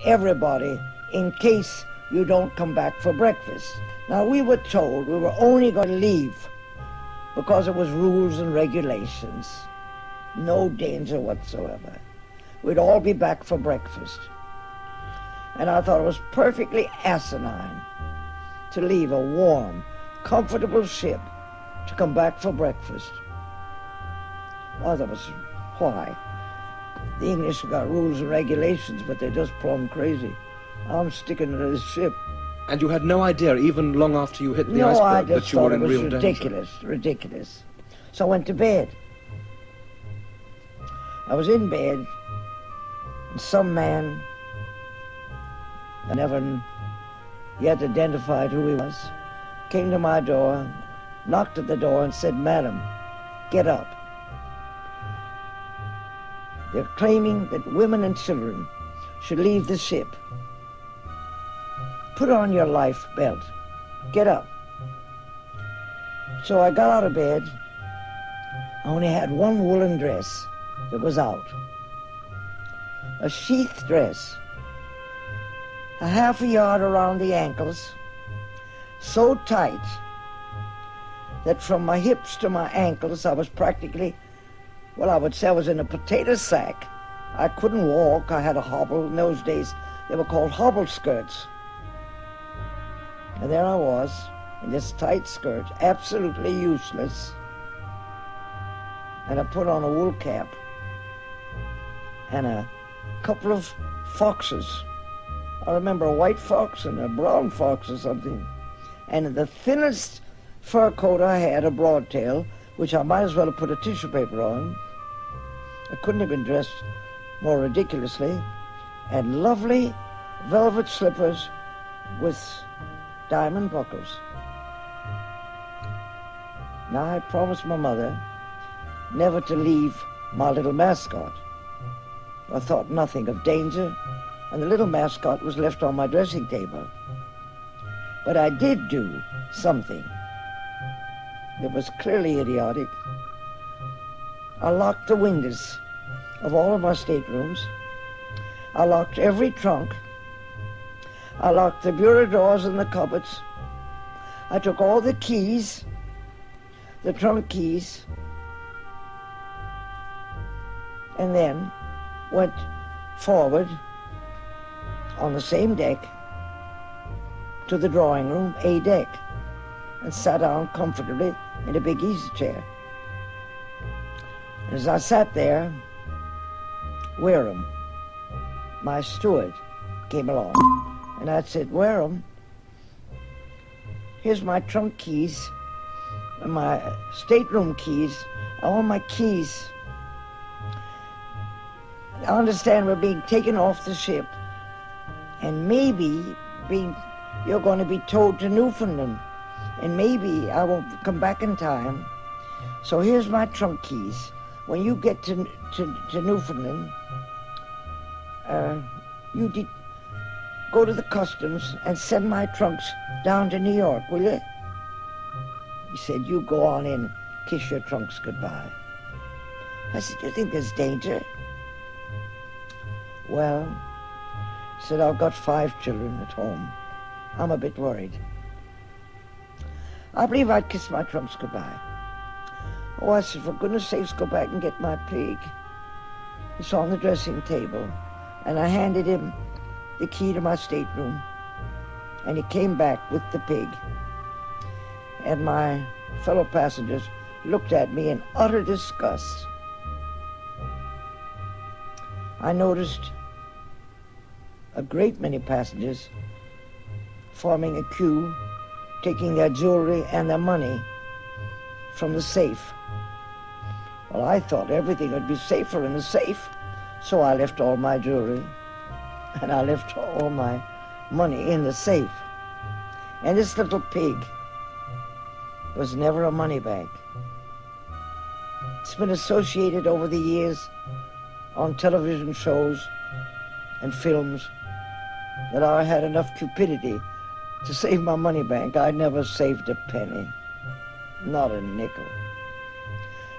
everybody in case you don't come back for breakfast. Now, we were told we were only going to leave because it was rules and regulations. No danger whatsoever. We'd all be back for breakfast. And I thought it was perfectly asinine to leave a warm, comfortable ship to come back for breakfast. I thought it was, why? The English have got rules and regulations, but they're just plumb crazy. I'm sticking to this ship. And you had no idea, even long after you hit the No, I iceberg, just that you were thought in it was real ridiculous, danger? ridiculous. So I went to bed. I was in bed, and some man, I never yet identified who he was, came to my door, knocked at the door and said, "Madam, get up. They're claiming that women and children should leave the ship. Put on your life belt. Get up." So I got out of bed. I only had one woolen dress that was out. A sheath dress, a half a yard around the ankles, so tight that from my hips to my ankles I was practically, well, I would say I was in a potato sack. I couldn't walk. I had a hobble. In those days, they were called hobble skirts. And there I was, in this tight skirt, absolutely useless. And I put on a wool cap and a couple of foxes. I remember a white fox and a brown fox or something. And the thinnest fur coat I had, a broadtail, which I might as well have put a tissue paper on. I couldn't have been dressed more ridiculously. And lovely velvet slippers with diamond buckles. Now, I promised my mother never to leave my little mascot. I thought nothing of danger, and the little mascot was left on my dressing table. But I did do something that was clearly idiotic. I locked the windows of all of my staterooms. I locked every trunk. I locked the bureau drawers and the cupboards. I took all the keys, the trunk keys, and then went forward on the same deck to the drawing room, A deck, and sat down comfortably in a big easy chair. And as I sat there, Wareham, my steward, came along. And I said, "Wareham, here's my trunk keys, and my stateroom keys, all my keys. I understand we're being taken off the ship, and maybe you're going to be towed to Newfoundland, and maybe I won't come back in time. So here's my trunk keys. When you get to Newfoundland, you go to the customs and send my trunks down to New York, will you?" He said, "You go on in, kiss your trunks goodbye." I said, "You think there's danger?" "Well," he said, "I've got 5 children at home. I'm a bit worried." I believe I'd kiss my trunks goodbye. "Oh," I said, "for goodness sakes, go back and get my pig. It's on the dressing table." And I handed him the key to my stateroom, and he came back with the pig. And my fellow passengers looked at me in utter disgust. I noticed a great many passengers forming a queue, taking their jewelry and their money from the safe. Well, I thought everything would be safer in the safe, so I left all my jewelry and I left all my money in the safe. And this little pig was never a money bag. It's been associated over the years on television shows and films that I had enough cupidity to save my money bank. I never saved a penny, not a nickel.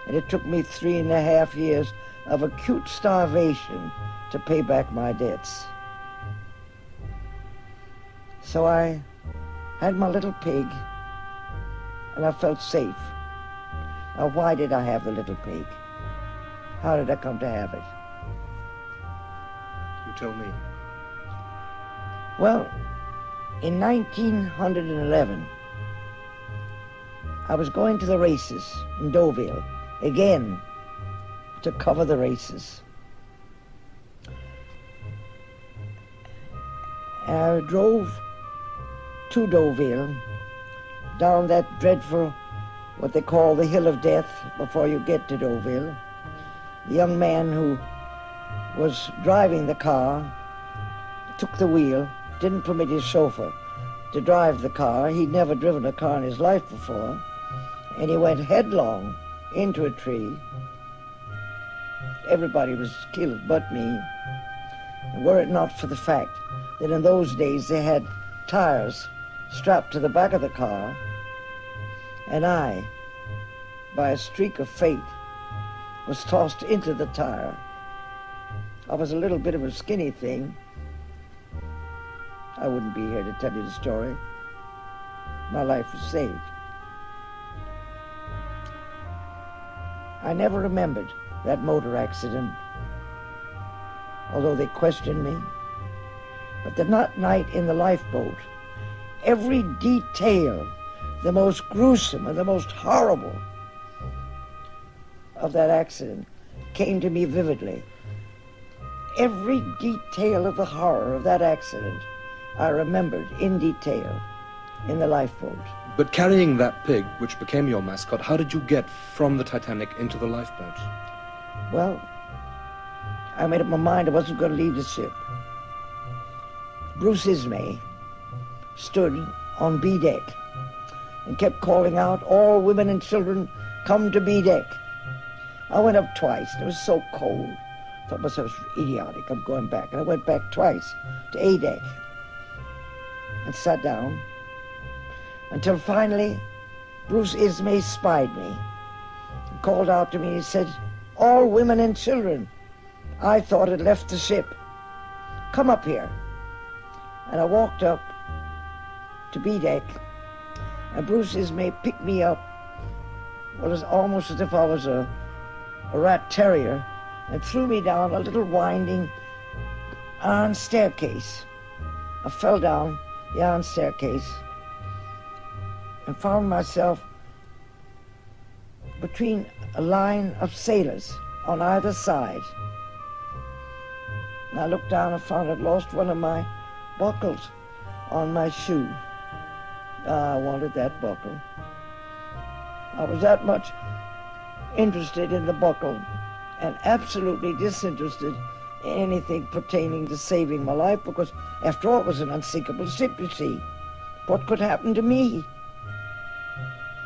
And it took me 3.5 years of acute starvation to pay back my debts. So I had my little pig, and I felt safe. Now, why did I have the little pig? How did I come to have it? You tell me. Well, in 1911, I was going to the races in Deauville, again, to cover the races. And I drove to Deauville, down that dreadful, what they call the Hill of Death, before you get to Deauville. The young man who was driving the car took the wheel, didn't permit his chauffeur to drive the car. He'd never driven a car in his life before, and he went headlong into a tree. Everybody was killed but me. And were it not for the fact that in those days they had tires strapped to the back of the car, and I, by a streak of fate, was tossed into the tire. I was a little bit of a skinny thing. I wouldn't be here to tell you the story. My life was saved. I never remembered that motor accident, although they questioned me. But the night in the lifeboat, every detail, the most gruesome and the most horrible of that accident came to me vividly. Every detail of the horror of that accident I remembered in detail in the lifeboat. But carrying that pig, which became your mascot, how did you get from the Titanic into the lifeboat? Well, I made up my mind I wasn't going to leave the ship. Bruce Ismay stood on B deck and kept calling out, "All women and children, come to B deck." I went up twice. It was so cold. I thought myself idiotic. I'm going back. And I went back twice to A deck and sat down until finally Bruce Ismay spied me and called out to me. He said, "All women and children, I thought had left the ship. Come up here." And I walked up to B deck, and Bruce Ismay picked me up. Well, it was almost as if I was a rat terrier, and threw me down a little winding iron staircase. I fell down the iron staircase and found myself between a line of sailors on either side. And I looked down and found I'd lost one of my buckles on my shoe. I wanted that buckle. I was that much interested in the buckle and absolutely disinterested in anything pertaining to saving my life, because after all it was an unsinkable ship, you see. What could happen to me?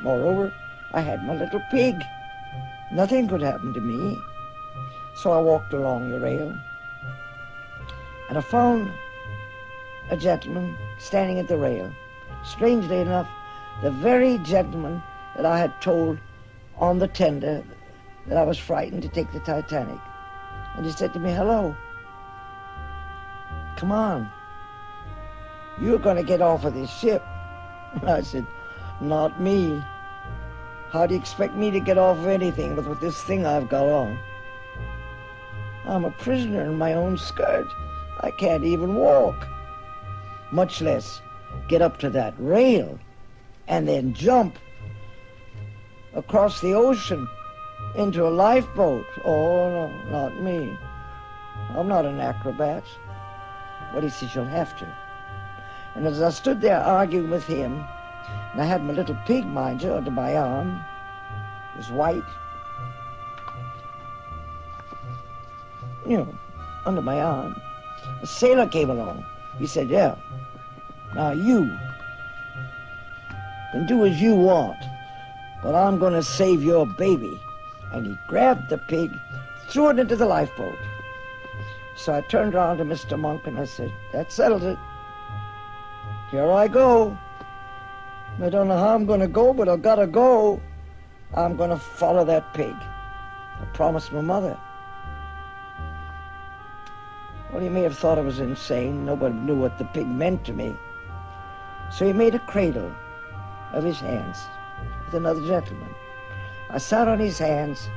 Moreover, I had my little pig. Nothing could happen to me. So I walked along the rail, and I found a gentleman standing at the rail. Strangely enough, the very gentleman that I had told on the tender that I was frightened to take the Titanic. And he said to me, "Hello, come on. You're going to get off of this ship." And I said, "Not me. How do you expect me to get off of anything with this thing I've got on? I'm a prisoner in my own skirt. I can't even walk, much less get up to that rail and then jump across the ocean into a lifeboat. Oh, no, not me. I'm not an acrobat." Well, he says, "You'll have to." And as I stood there arguing with him, and I had my little pig, mind you, under my arm, it was white, under my arm, a sailor came along. He said, "Yeah, now you can do as you want, but I'm going to save your baby, And he grabbed the pig, threw it into the lifeboat. So I turned around to Mr. Monk and I said, that settles it. Here I go. I don't know how I'm going to go, but I've got to go. I'm going to follow that pig. I promised my mother. Well, he may have thought I was insane. Nobody knew what the pig meant to me. So he made a cradle of his hands with another gentleman. I sat on his hands,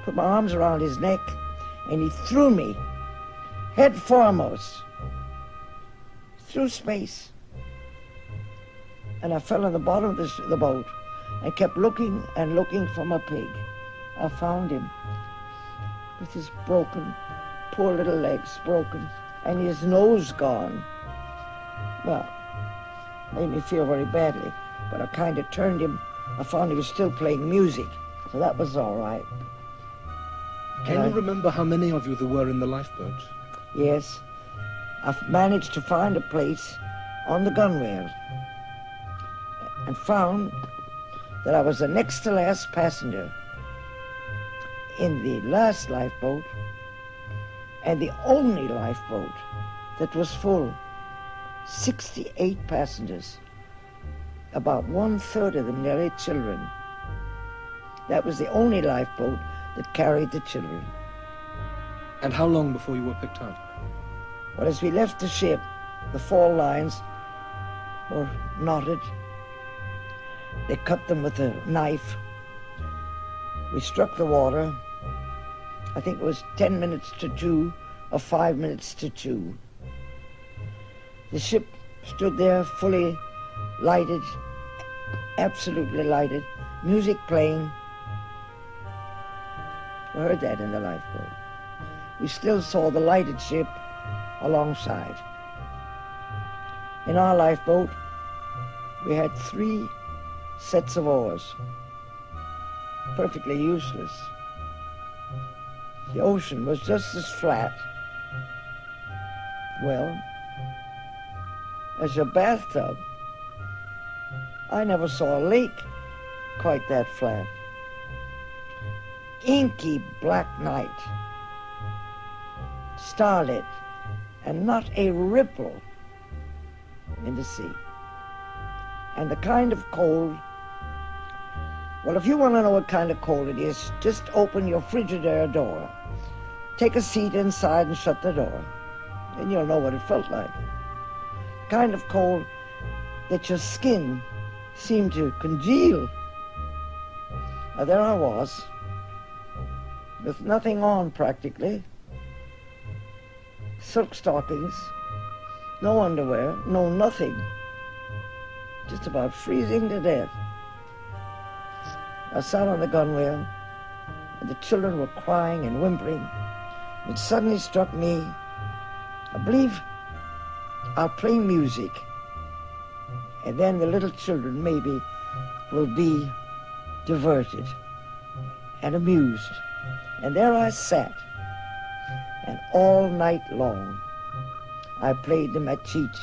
put my arms around his neck, and he threw me head foremost through space. And I fell in the bottom of the boat and kept looking and looking for my pig. I found him with his broken, poor little legs broken, and his nose gone. Well, made me feel very badly, but I kind of turned him. I found he was still playing music, so that was all right. Can you remember how many of you there were in the lifeboat? Yes. I've managed to find a place on the gunwale and found that I was the next to last passenger in the last lifeboat and the only lifeboat that was full. 68 passengers, about 1/3 of them nearly children. That was the only lifeboat that carried the children. And how long before you were picked up? Well, as we left the ship, the fall lines were knotted. They cut them with a knife. We struck the water. I think it was 10 minutes to 2 or 5 minutes to 2. The ship stood there fully lighted, absolutely lighted, music playing. I heard that in the lifeboat. We still saw the lighted ship alongside. In our lifeboat, we had 3 sets of oars, perfectly useless. The ocean was just as flat, well, as your bathtub. I never saw a lake quite that flat. Inky black night, starlit, and not a ripple in the sea. And the kind of cold, well, if you want to know what kind of cold it is, just open your Frigidaire door, take a seat inside and shut the door, and you'll know what it felt like. The kind of cold that your skin seemed to congeal. Now there I was, with nothing on practically, silk stockings, no underwear, no nothing, just about freezing to death. I sat on the gunwale, and the children were crying and whimpering. It suddenly struck me, I believe I'll play music, and then the little children maybe will be diverted and amused. And there I sat, and all night long I played them at cheat.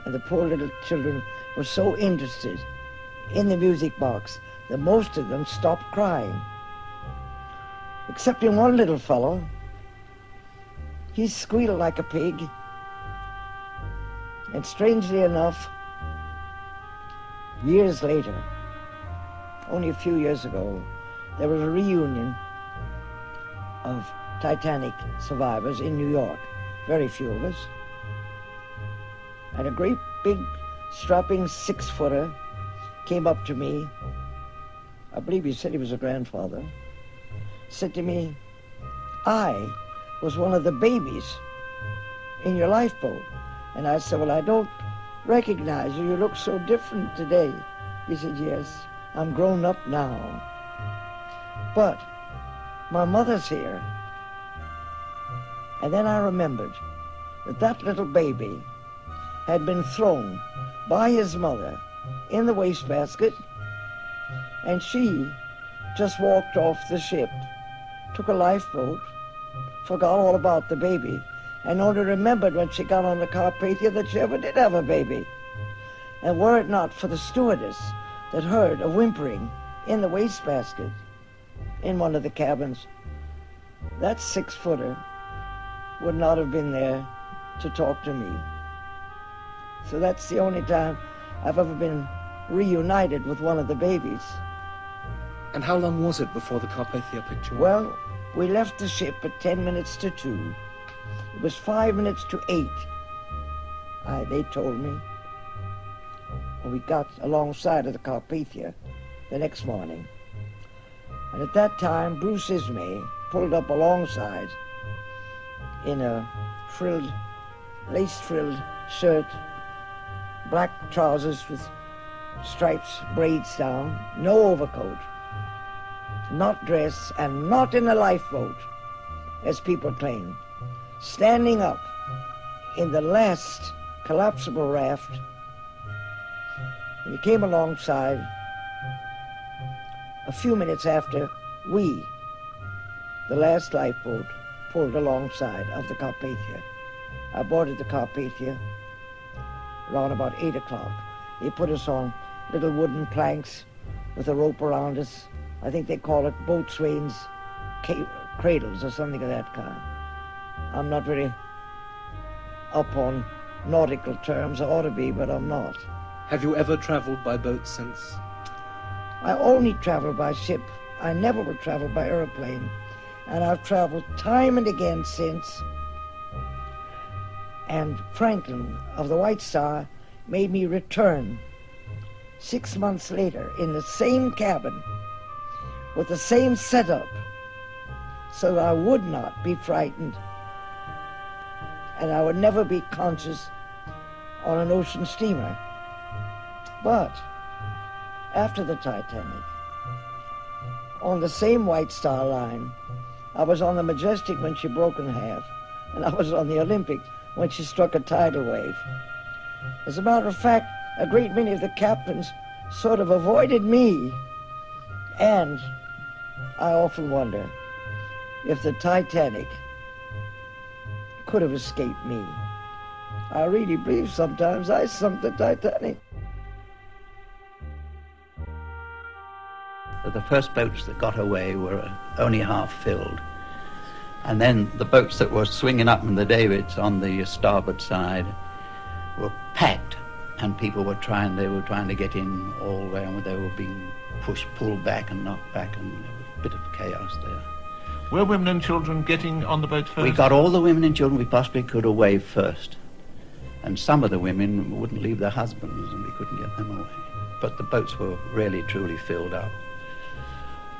And the poor little children were so interested in the music box that most of them stopped crying. Excepting one little fellow. He squealed like a pig. And strangely enough, years later, only a few years ago, there was a reunion of Titanic survivors in New York. Very few of us. And a great big strapping 6-footer came up to me. I believe he said he was a grandfather. Said to me, I was one of the babies in your lifeboat. And I said, well, I don't recognize you. You look so different today. He said, yes, I'm grown up now. But my mother's here. And then I remembered that that little baby had been thrown by his mother in the wastebasket, and she just walked off the ship, took a lifeboat, forgot all about the baby, and only remembered when she got on the Carpathia that she ever did have a baby. And were it not for the stewardess that heard a whimpering in the wastebasket, in one of the cabins. That 6-footer would not have been there to talk to me. So that's the only time I've ever been reunited with one of the babies. And how long was it before the Carpathia picked you up? Well, we left the ship at 10 minutes to 2. It was 5 minutes to 8. They told me. We got alongside of the Carpathia the next morning. And at that time, Bruce Ismay pulled up alongside in a lace-frilled shirt, black trousers with stripes, braids down, no overcoat, not dressed, and not in a lifeboat, as people claim, standing up in the last collapsible raft. And he came alongside a few minutes after we, the last lifeboat, pulled alongside of the Carpathia. I boarded the Carpathia around about 8 o'clock. They put us on little wooden planks with a rope around us. I think they call it boatswain's cradles or something of that kind. I'm not very up on nautical terms. I ought to be, but I'm not. Have you ever traveled by boat since? I only travel by ship. I never would travel by airplane. And I've traveled time and again since. And Franklin of the White Star made me return 6 months later in the same cabin with the same setup so that I would not be frightened and I would never be conscious on an ocean steamer. But after the Titanic, on the same White Star line, I was on the Majestic when she broke in half, and I was on the Olympic when she struck a tidal wave. As a matter of fact, a great many of the captains sort of avoided me, and I often wonder if the Titanic could have escaped me. I really believe sometimes I sunk the Titanic. The first boats that got away were only half filled. And then the boats that were swinging up in the davits on the starboard side were packed, and people were trying to get in all the way, and they were being pulled back and knocked back, and there was a bit of chaos there. Were women and children getting on the boat first? We got all the women and children we possibly could away first. And some of the women wouldn't leave their husbands, and we couldn't get them away. But the boats were really, truly filled up.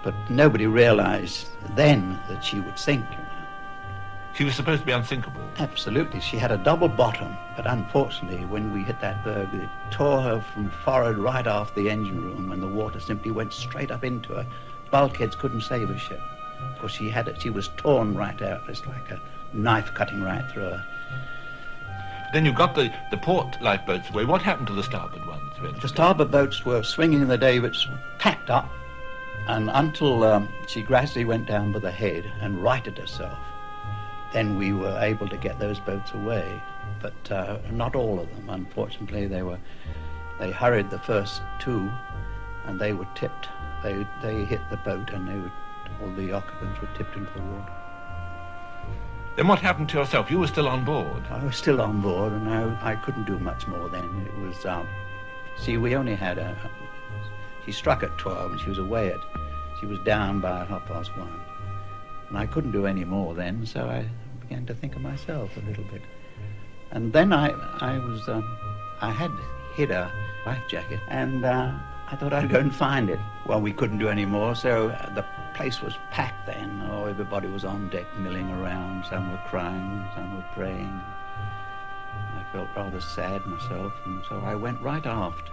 But nobody realized then that she would sink, you know. She was supposed to be unsinkable. Absolutely. She had a double bottom, but unfortunately, when we hit that berg, it tore her from forward right off the engine room, and the water simply went straight up into her. Bulkheads couldn't save a ship, because she was torn right out. It's like a knife cutting right through her. Then you got the port lifeboats away. What happened to the starboard ones eventually? The starboard boats were swinging in the davits, packed up, and until she gradually went down by the head and righted herself. Then we were able to get those boats away, but not all of them. Unfortunately, they hurried the first two, and they were tipped. They hit the boat, and all the occupants were tipped into the water. Then what happened to yourself? You were still on board. I was still on board, and I couldn't do much more then. It was, see, we only had she struck at 12, and she was away she was down by 1:30. And I couldn't do any more then, so I began to think of myself a little bit. And then I had hid a life jacket, and I thought I'd go and find it. Well, we couldn't do any more, so the place was packed then. Oh, everybody was on deck milling around. Some were crying, some were praying. I felt rather sad myself, and so I went right aft,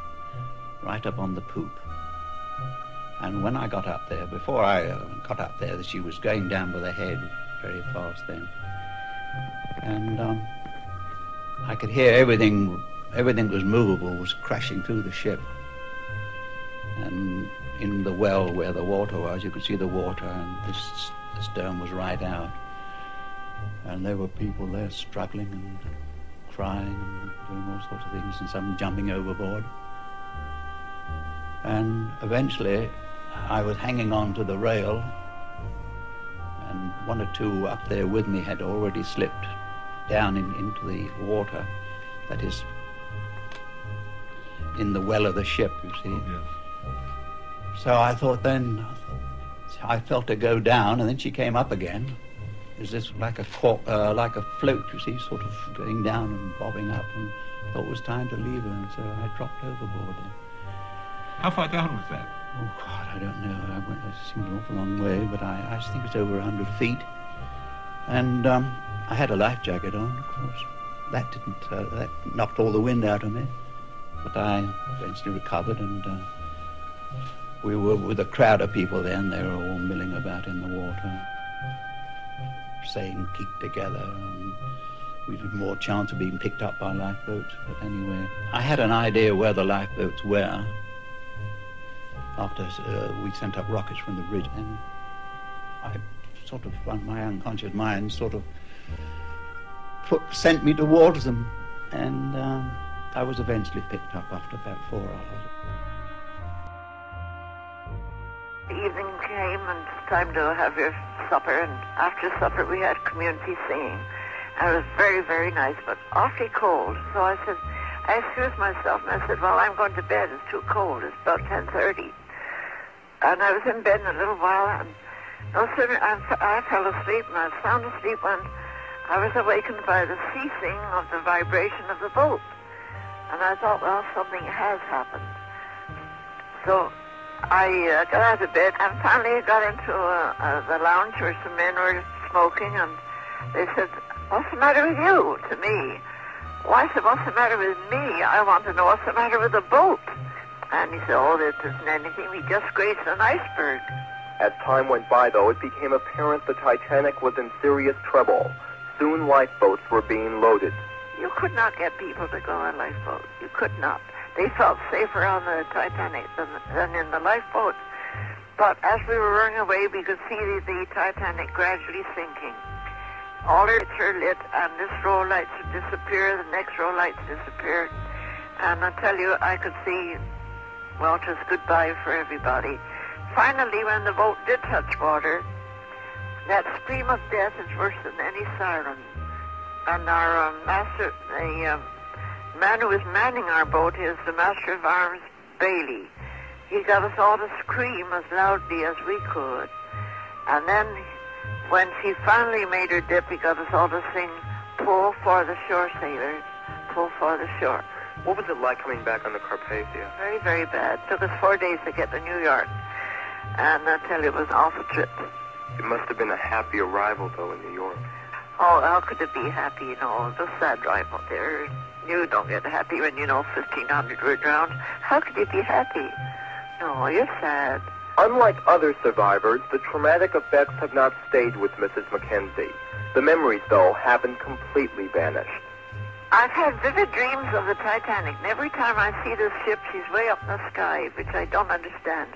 right up on the poop. And when I got up there, before I got up there, she was going down by the head very fast then. And I could hear everything that was movable was crashing through the ship. And in the well where the water was, you could see the water, and the stern was right out. And there were people there struggling and crying and doing all sorts of things, and some jumping overboard. And eventually, I was hanging on to the rail, one or two up there with me had already slipped down into the water, that is, in the well of the ship, you see. Oh, yes. So I thought then, I felt her go down, and then she came up again. There's this like a float, you see, sort of going down and bobbing up, and thought it was time to leave her, and so I dropped overboard then. How far down was that? Oh, God, I don't know. I went, it seemed an awful long way, but I think it was over 100 feet. And I had a life jacket on, of course. That didn't, that knocked all the wind out of me. But I eventually recovered, and we were with a crowd of people then. They were all milling about in the water, saying, keep together. And we had more chance of being picked up by lifeboats. But anyway, I had an idea where the lifeboats were after we sent up rockets from the bridge. And I sort of, my unconscious mind sort of sent me towards them. And I was eventually picked up after about 4 hours. The evening came and it's time to have your supper, and after supper we had community singing. And it was very, very nice, but awfully cold. So I excused myself and I said, well, I'm going to bed. It's too cold. It's about 10:30. And I was in bed in a little while, and no sooner I fell asleep, and I was sound asleep when I was awakened by the ceasing of the vibration of the boat. And I thought, well, something has happened. So I got out of bed and finally got into the lounge where some men were smoking, and they said, what's the matter with you? To me. Well, I said, what's the matter with me? I want to know what's the matter with the boat. And he said, oh, there isn't anything. We just grazed an iceberg. As time went by, though, it became apparent the Titanic was in serious trouble. Soon lifeboats were being loaded. You could not get people to go on lifeboats. You could not. They felt safer on the Titanic than in the lifeboats. But as we were running away, we could see the Titanic gradually sinking. All her lights are lit, and this row of lights would disappear, the next row of lights disappeared. And I tell you, I could see, well, it was goodbye for everybody. Finally, when the boat did touch water, that scream of death is worse than any siren. And our master, the man who was manning our boat is the Master of Arms, Bailey. He got us all to scream as loudly as we could. And then, when she finally made her dip, he got us all to sing, pull for the shore, sailors, pull for the shore. What was it like coming back on the Carpathia? Very, very bad. Took us 4 days to get to New York. And I tell you, it was an awful trip. It must have been a happy arrival, though, in New York. Oh, how could it be happy, you know? The sad drive out there. You don't get happy when you know 1,500 were drowned. How could you be happy? No, you're sad. Unlike other survivors, the traumatic effects have not stayed with Mrs. Mackenzie. The memories, though, haven't completely vanished. I've had vivid dreams of the Titanic, and every time I see this ship, she's way up in the sky, which I don't understand.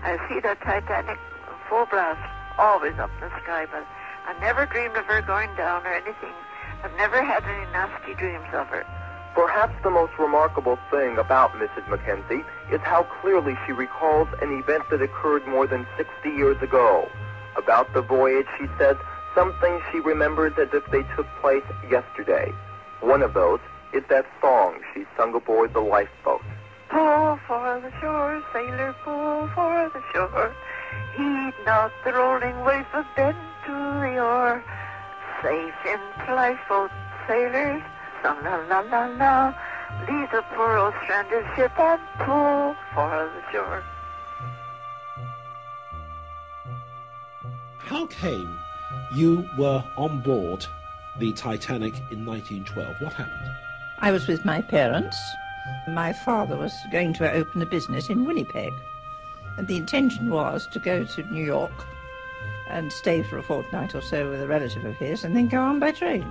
I see that Titanic full blast, always up in the sky, but I never dreamed of her going down or anything. I've never had any nasty dreams of her. Perhaps the most remarkable thing about Mrs. Mackenzie is how clearly she recalls an event that occurred more than 60 years ago. About the voyage, she says, something she remembers as if they took place yesterday. One of those is that song she sung aboard the lifeboat. Pull for the shore, sailor, pull for the shore. Heed not the rolling waves, but bend to the oar. Safe into lifeboat, sailors, song la la la la. Leave the poor old stranded ship and pull for the shore. How came you were on board the Titanic in 1912? What happened? I was with my parents. My father was going to open a business in Winnipeg, and the intention was to go to New York and stay for a fortnight or so with a relative of his and then go on by train.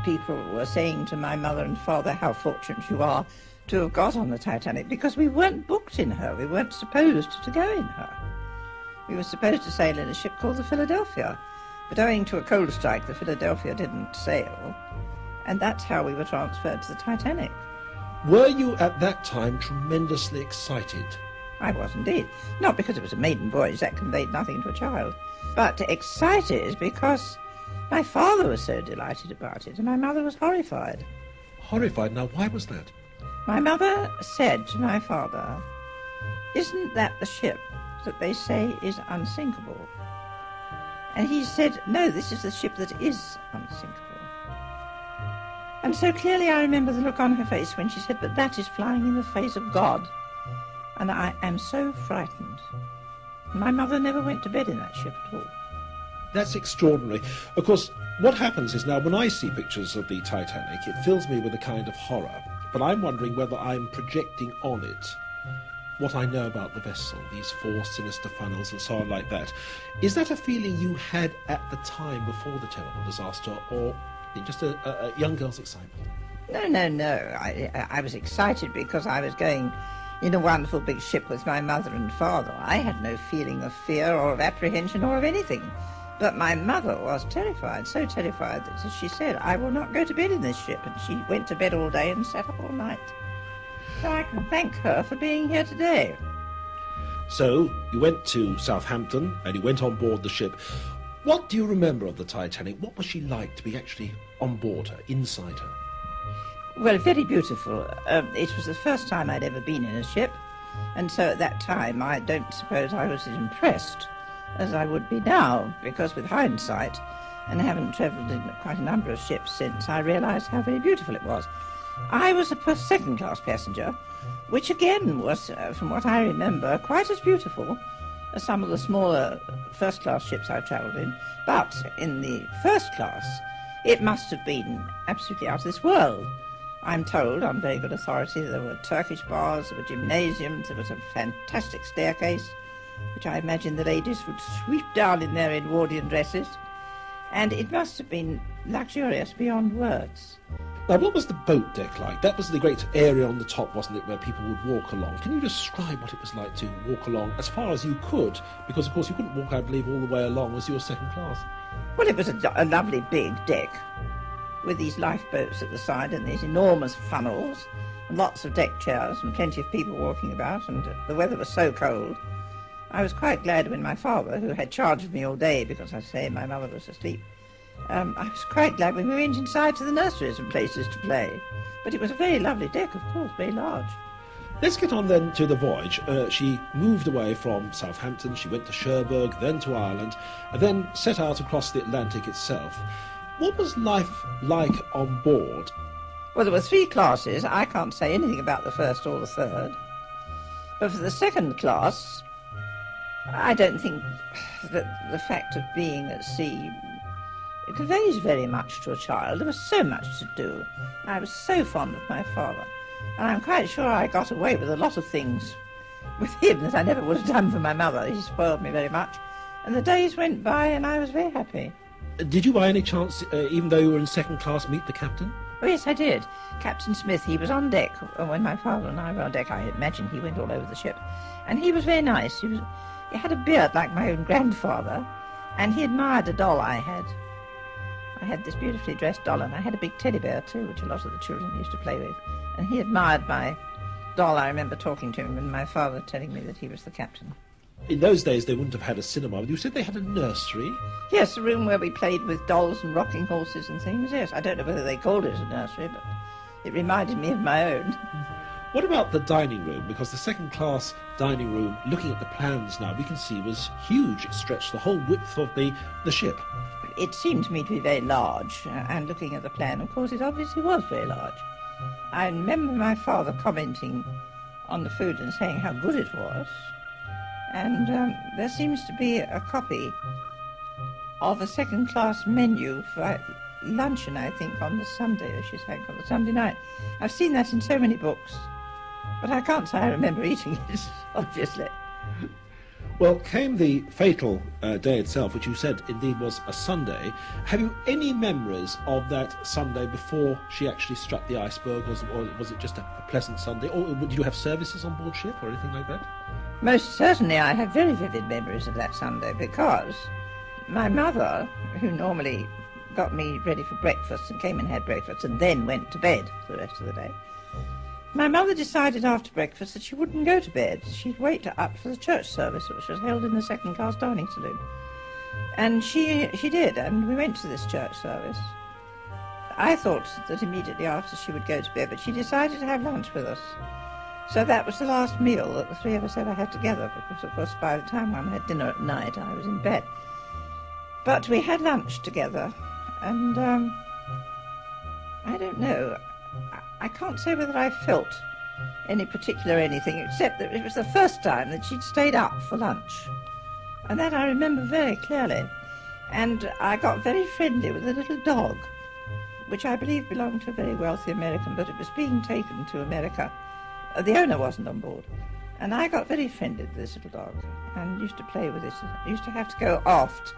People were saying to my mother and father, how fortunate you are to have got on the Titanic, because we weren't booked in her. We weren't supposed to go in her. We were supposed to sail in a ship called the Philadelphia, but owing to a coal strike, the Philadelphia didn't sail, and that's how we were transferred to the Titanic. Were you at that time tremendously excited? I was indeed. Not because it was a maiden voyage, that conveyed nothing to a child, but excited because my father was so delighted about it and my mother was horrified. Horrified? Now, why was that? My mother said to my father, "Isn't that the ship that they say is unsinkable?" And he said, "No, this is the ship that is unsinkable." And so clearly I remember the look on her face when she said, "But that is flying in the face of God, and I am so frightened." My mother never went to bed in that ship at all. That's extraordinary. Of course, what happens is now when I see pictures of the Titanic, it fills me with a kind of horror. But I'm wondering whether I'm projecting on it what I know about the vessel, these four sinister funnels and so on like that. Is that a feeling you had at the time before the terrible disaster, or just a young girl's excitement? No. I was excited because I was going in a wonderful big ship with my mother and father. I had no feeling of fear or of apprehension or of anything. But my mother was terrified, so terrified that, as she said, "I will not go to bed in this ship." And she went to bed all day and sat up all night. So I can thank her for being here today. So you went to Southampton and you went on board the ship. What do you remember of the Titanic? What was she like to be actually on board her, inside her? Well, very beautiful. It was the first time I'd ever been in a ship, and so at that time I don't suppose I was as impressed as I would be now, because with hindsight, and having travelled in quite a number of ships since, I realised how very beautiful it was. I was a second-class passenger, which again was, from what I remember, quite as beautiful as some of the smaller first-class ships I travelled in. But in the first class, it must have been absolutely out of this world. I'm told, on very good authority, there were Turkish bars, there were gymnasiums, there was a fantastic staircase, which I imagine the ladies would sweep down in their Edwardian dresses, and it must have been luxurious beyond words. Now, what was the boat deck like? That was the great area on the top, wasn't it, where people would walk along? Can you describe what it was like to walk along as far as you could? Because, of course, you couldn't walk, I believe, all the way along as you were second class. Well, it was a lovely big deck with these lifeboats at the side and these enormous funnels and lots of deck chairs and plenty of people walking about, and the weather was so cold. I was quite glad when my father, who had charge of me all day because, I say, my mother was asleep, I was quite glad when we went inside to the nurseries and places to play. But it was a very lovely deck, of course, very large. Let's get on then to the voyage. She moved away from Southampton, she went to Cherbourg, then to Ireland, and then set out across the Atlantic itself. What was life like on board? Well, there were three classes. I can't say anything about the first or the third. But for the second class, I don't think that the fact of being at sea, it conveys very much to a child. There was so much to do. I was so fond of my father, and I'm quite sure I got away with a lot of things with him that I never would have done for my mother. He spoiled me very much, and the days went by and I was very happy. Did you by any chance, even though you were in second class, meet the captain? Oh, yes, I did. Captain Smith, he was on deck when my father and I were on deck. I imagine he went all over the ship, and he was very nice. He had a beard like my own grandfather, and he admired a doll I had. I had this beautifully dressed doll, and I had a big teddy bear too, which a lot of the children used to play with. And he admired my doll. I remember talking to him and my father telling me that he was the captain. In those days, they wouldn't have had a cinema. You said they had a nursery? Yes, a room where we played with dolls and rocking horses and things, yes. I don't know whether they called it a nursery, but it reminded me of my own. What about the dining room? Because the second-class dining room, looking at the plans now, we can see was huge. It stretched the whole width of the ship. It seemed to me to be very large, and looking at the plan, of course, it obviously was very large. I remember my father commenting on the food and saying how good it was, and there seems to be a copy of a second-class menu for luncheon, I think, on the Sunday, as she sang, on the Sunday night. I've seen that in so many books, but I can't say I remember eating it, obviously. Well, came the fatal day itself, which you said indeed was a Sunday. Have you any memories of that Sunday before she actually struck the iceberg, or was it just a pleasant Sunday? Or did you have services on board ship or anything like that? Most certainly I have very vivid memories of that Sunday, because my mother, who normally got me ready for breakfast and came and had breakfast and then went to bed for the rest of the day, my mother decided after breakfast that she wouldn't go to bed. She'd wait up for the church service, which was held in the second-class dining saloon. And she did, and we went to this church service. I thought that immediately after she would go to bed, but she decided to have lunch with us. So that was the last meal that the three of us ever had together, because, of course, by the time one had dinner at night, I was in bed. But we had lunch together, and I don't know. I can't say whether I felt any particular anything, except that it was the first time that she'd stayed up for lunch. And that I remember very clearly. And I got very friendly with a little dog, which I believe belonged to a very wealthy American, but it was being taken to America. The owner wasn't on board. And I got very friendly with this little dog and used to play with it. I used to have to go aft,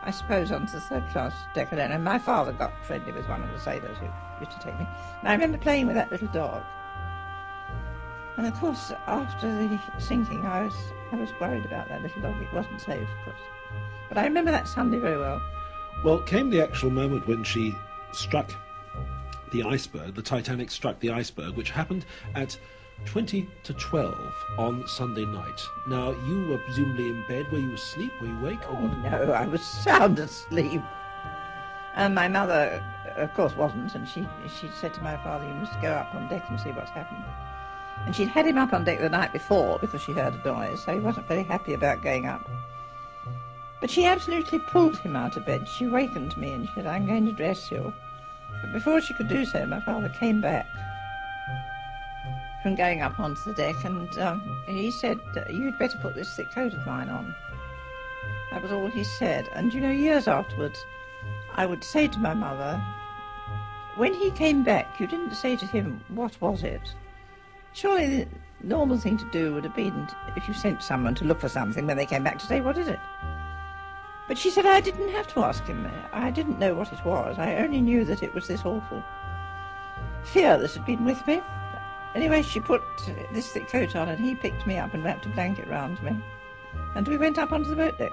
I suppose, onto the third-class deck. And my father got friendly with one of the sailors who used to take me. And I remember playing with that little dog. And, of course, after the sinking, I was worried about that little dog. It wasn't safe, of course. But I remember that Sunday very well. Well, came the actual moment when she struck the iceberg, the Titanic struck the iceberg, which happened at 20 to 12 on Sunday night. Now, you were presumably in bed. Were you asleep? Were you awake? Or what? No, I was sound asleep. And my mother, of course, wasn't, and she said to my father, "You must go up on deck and see what's happened." And she'd had him up on deck the night before because she heard a noise, so he wasn't very happy about going up. But she absolutely pulled him out of bed. She wakened me and she said, "I'm going to dress you." But before she could do so, my father came back from going up onto the deck, and he said, "You'd better put this thick coat of mine on." That was all he said. And, you know, years afterwards, I would say to my mother, "When he came back, you didn't say to him, 'What was it?' Surely the normal thing to do would have been, if you sent someone to look for something, when they came back, to say, 'What is it?'" But she said, "I didn't have to ask him. I didn't know what it was. I only knew that it was this awful fear that had been with me." Anyway, she put this thick coat on, and he picked me up and wrapped a blanket round me. And we went up onto the boat deck.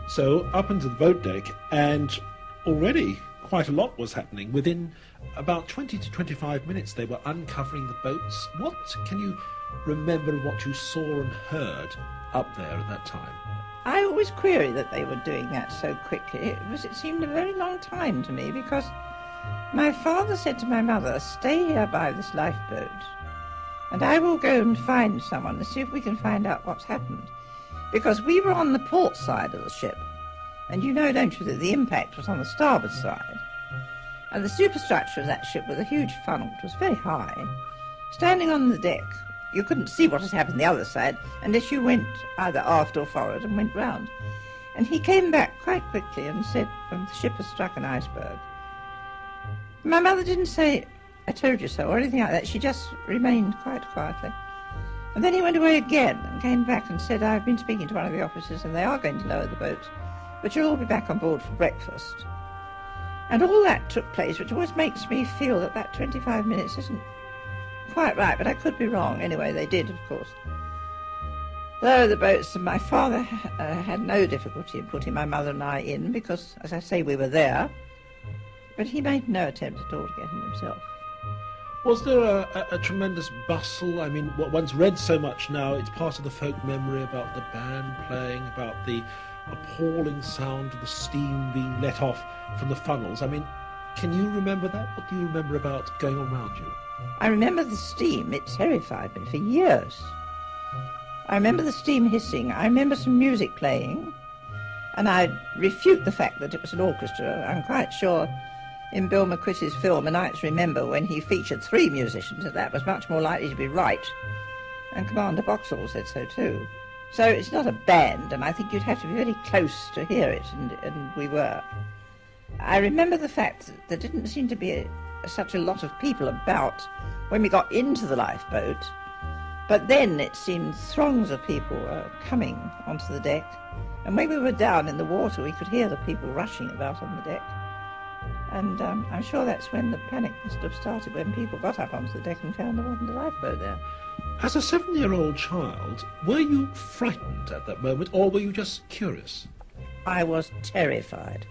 So, up onto the boat deck, and already quite a lot was happening. Within about 20 to 25 minutes, they were uncovering the boats. What can you remember of what you saw and heard up there at that time? I always query that they were doing that so quickly. It seemed a very long time to me, because my father said to my mother, "Stay here by this lifeboat, and I will go and find someone and see if we can find out what's happened." Because we were on the port side of the ship, and you know, don't you, that the impact was on the starboard side. And the superstructure of that ship with a huge funnel, it was very high. Standing on the deck, you couldn't see what had happened the other side unless you went either aft or forward and went round. And he came back quite quickly and said, "The ship has struck an iceberg." My mother didn't say, "I told you so," or anything like that. She just remained quite quietly. And then he went away again and came back and said, "I've been speaking to one of the officers and they are going to lower the boat, but you'll all be back on board for breakfast." And all that took place, which always makes me feel that that 25 minutes isn't quite right, but I could be wrong. Anyway, they did, of course, lower the boats, and my father had no difficulty in putting my mother and I in because, as I say, we were there, but he made no attempt at all to get in himself. Was there a tremendous bustle? I mean, one's read so much now, it's part of the folk memory about the band playing, about the appalling sound of the steam being let off from the funnels. I mean, can you remember that? What do you remember about going on around you? I remember the steam. It terrified me for years. I remember the steam hissing. I remember some music playing, and I refute the fact that it was an orchestra. I'm quite sure in Bill McQuitt's film, A Night's Remember, when he featured 3 musicians, that was much more likely to be right. And Commander Boxall said so too. So it's not a band, and I think you'd have to be very close to hear it, and we were. I remember the fact that there didn't seem to be such a lot of people about when we got into the lifeboat, but then it seemed throngs of people were coming onto the deck, and when we were down in the water we could hear the people rushing about on the deck. And I'm sure that's when the panic must have started, when people got up onto the deck and found there wasn't a lifeboat there. As a 7-year-old child, were you frightened at that moment, or were you just curious? I was terrified.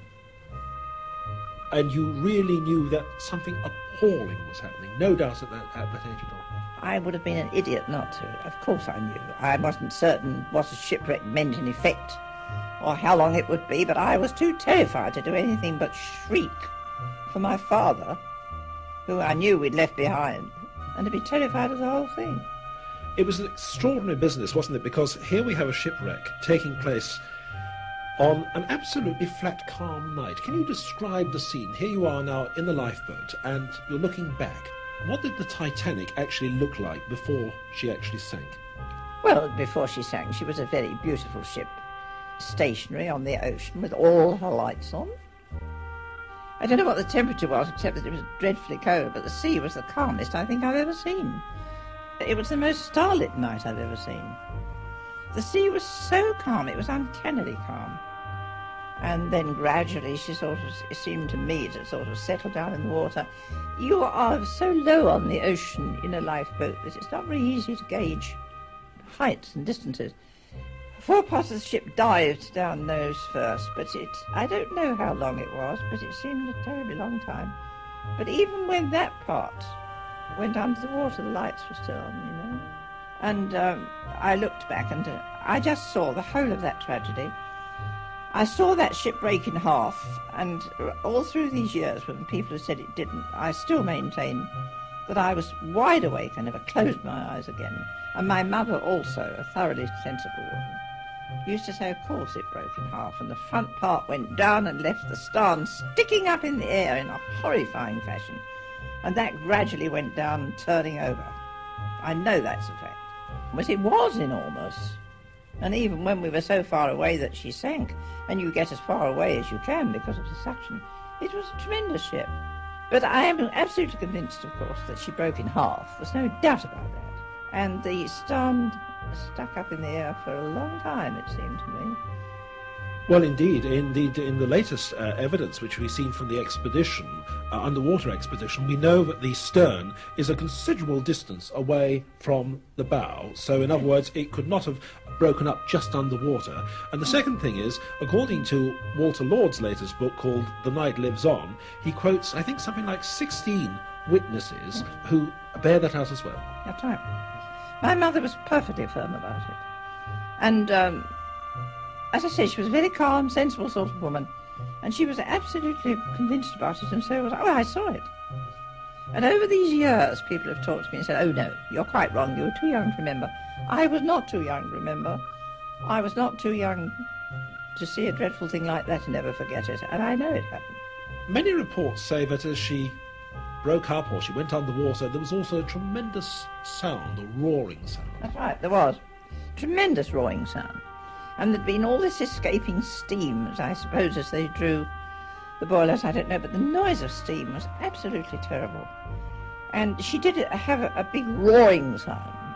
And you really knew that something appalling was happening, no doubt at that age at all? I would have been an idiot not to. Of course I knew. I wasn't certain what a shipwreck meant in effect, or how long it would be, but I was too terrified to do anything but shriek for my father, who I knew we'd left behind, and to be terrified of the whole thing. It was an extraordinary business, wasn't it? Because here we have a shipwreck taking place on an absolutely flat, calm night. Can you describe the scene? Here you are now in the lifeboat, and you're looking back. What did the Titanic actually look like before she actually sank? Well, before she sank, she was a very beautiful ship, stationary on the ocean with all her lights on. I don't know what the temperature was, except that it was dreadfully cold, but the sea was the calmest I think I've ever seen. It was the most starlit night I've ever seen. The sea was so calm, it was uncannily calm. And then gradually she it seemed to me to sort of settle down in the water. You are so low on the ocean in a lifeboat that it's not very easy to gauge heights and distances. Four parts of the ship dived down nose first, but I don't know how long it was, but it seemed a terribly long time. But even when that part went under the water, the lights were still on, you know. And I looked back and I just saw the whole of that tragedy. I saw that ship break in half, and all through these years when people have said it didn't, I still maintain that I was wide awake. I never closed my eyes again. And my mother also, a thoroughly sensible woman, used to say, of course it broke in half, and the front part went down and left the stern sticking up in the air in a horrifying fashion. And that gradually went down, turning over. I know that's a fact. But it was enormous. And even when we were so far away that she sank, and you get as far away as you can because of the suction, it was a tremendous ship. But I am absolutely convinced, of course, that she broke in half. There's no doubt about that. And the stern stuck up in the air for a long time, it seemed to me. Well, indeed, in the latest evidence which we've seen from the expedition, underwater expedition, we know that the stern is a considerable distance away from the bow. So, in other words, it could not have broken up just underwater. And the second thing is, according to Walter Lord's latest book called The Night Lives On, he quotes, I think, something like 16 witnesses who bear that out as well. That's right. My mother was perfectly firm about it. And as I say, she was a very calm, sensible sort of woman, and she was absolutely convinced about it, and so was I. Oh, I saw it. And over these years, people have talked to me and said, oh, no, you're quite wrong, you were too young to remember. I was not too young to remember. I was not too young to see a dreadful thing like that and never forget it, and I know it happened. Many reports say that as she broke up or she went underwater, there was also a tremendous sound, a roaring sound. That's right, there was. Tremendous roaring sound. And there'd been all this escaping steam, I suppose, as they drew the boilers, I don't know, but the noise of steam was absolutely terrible. And she did have a big roaring sound.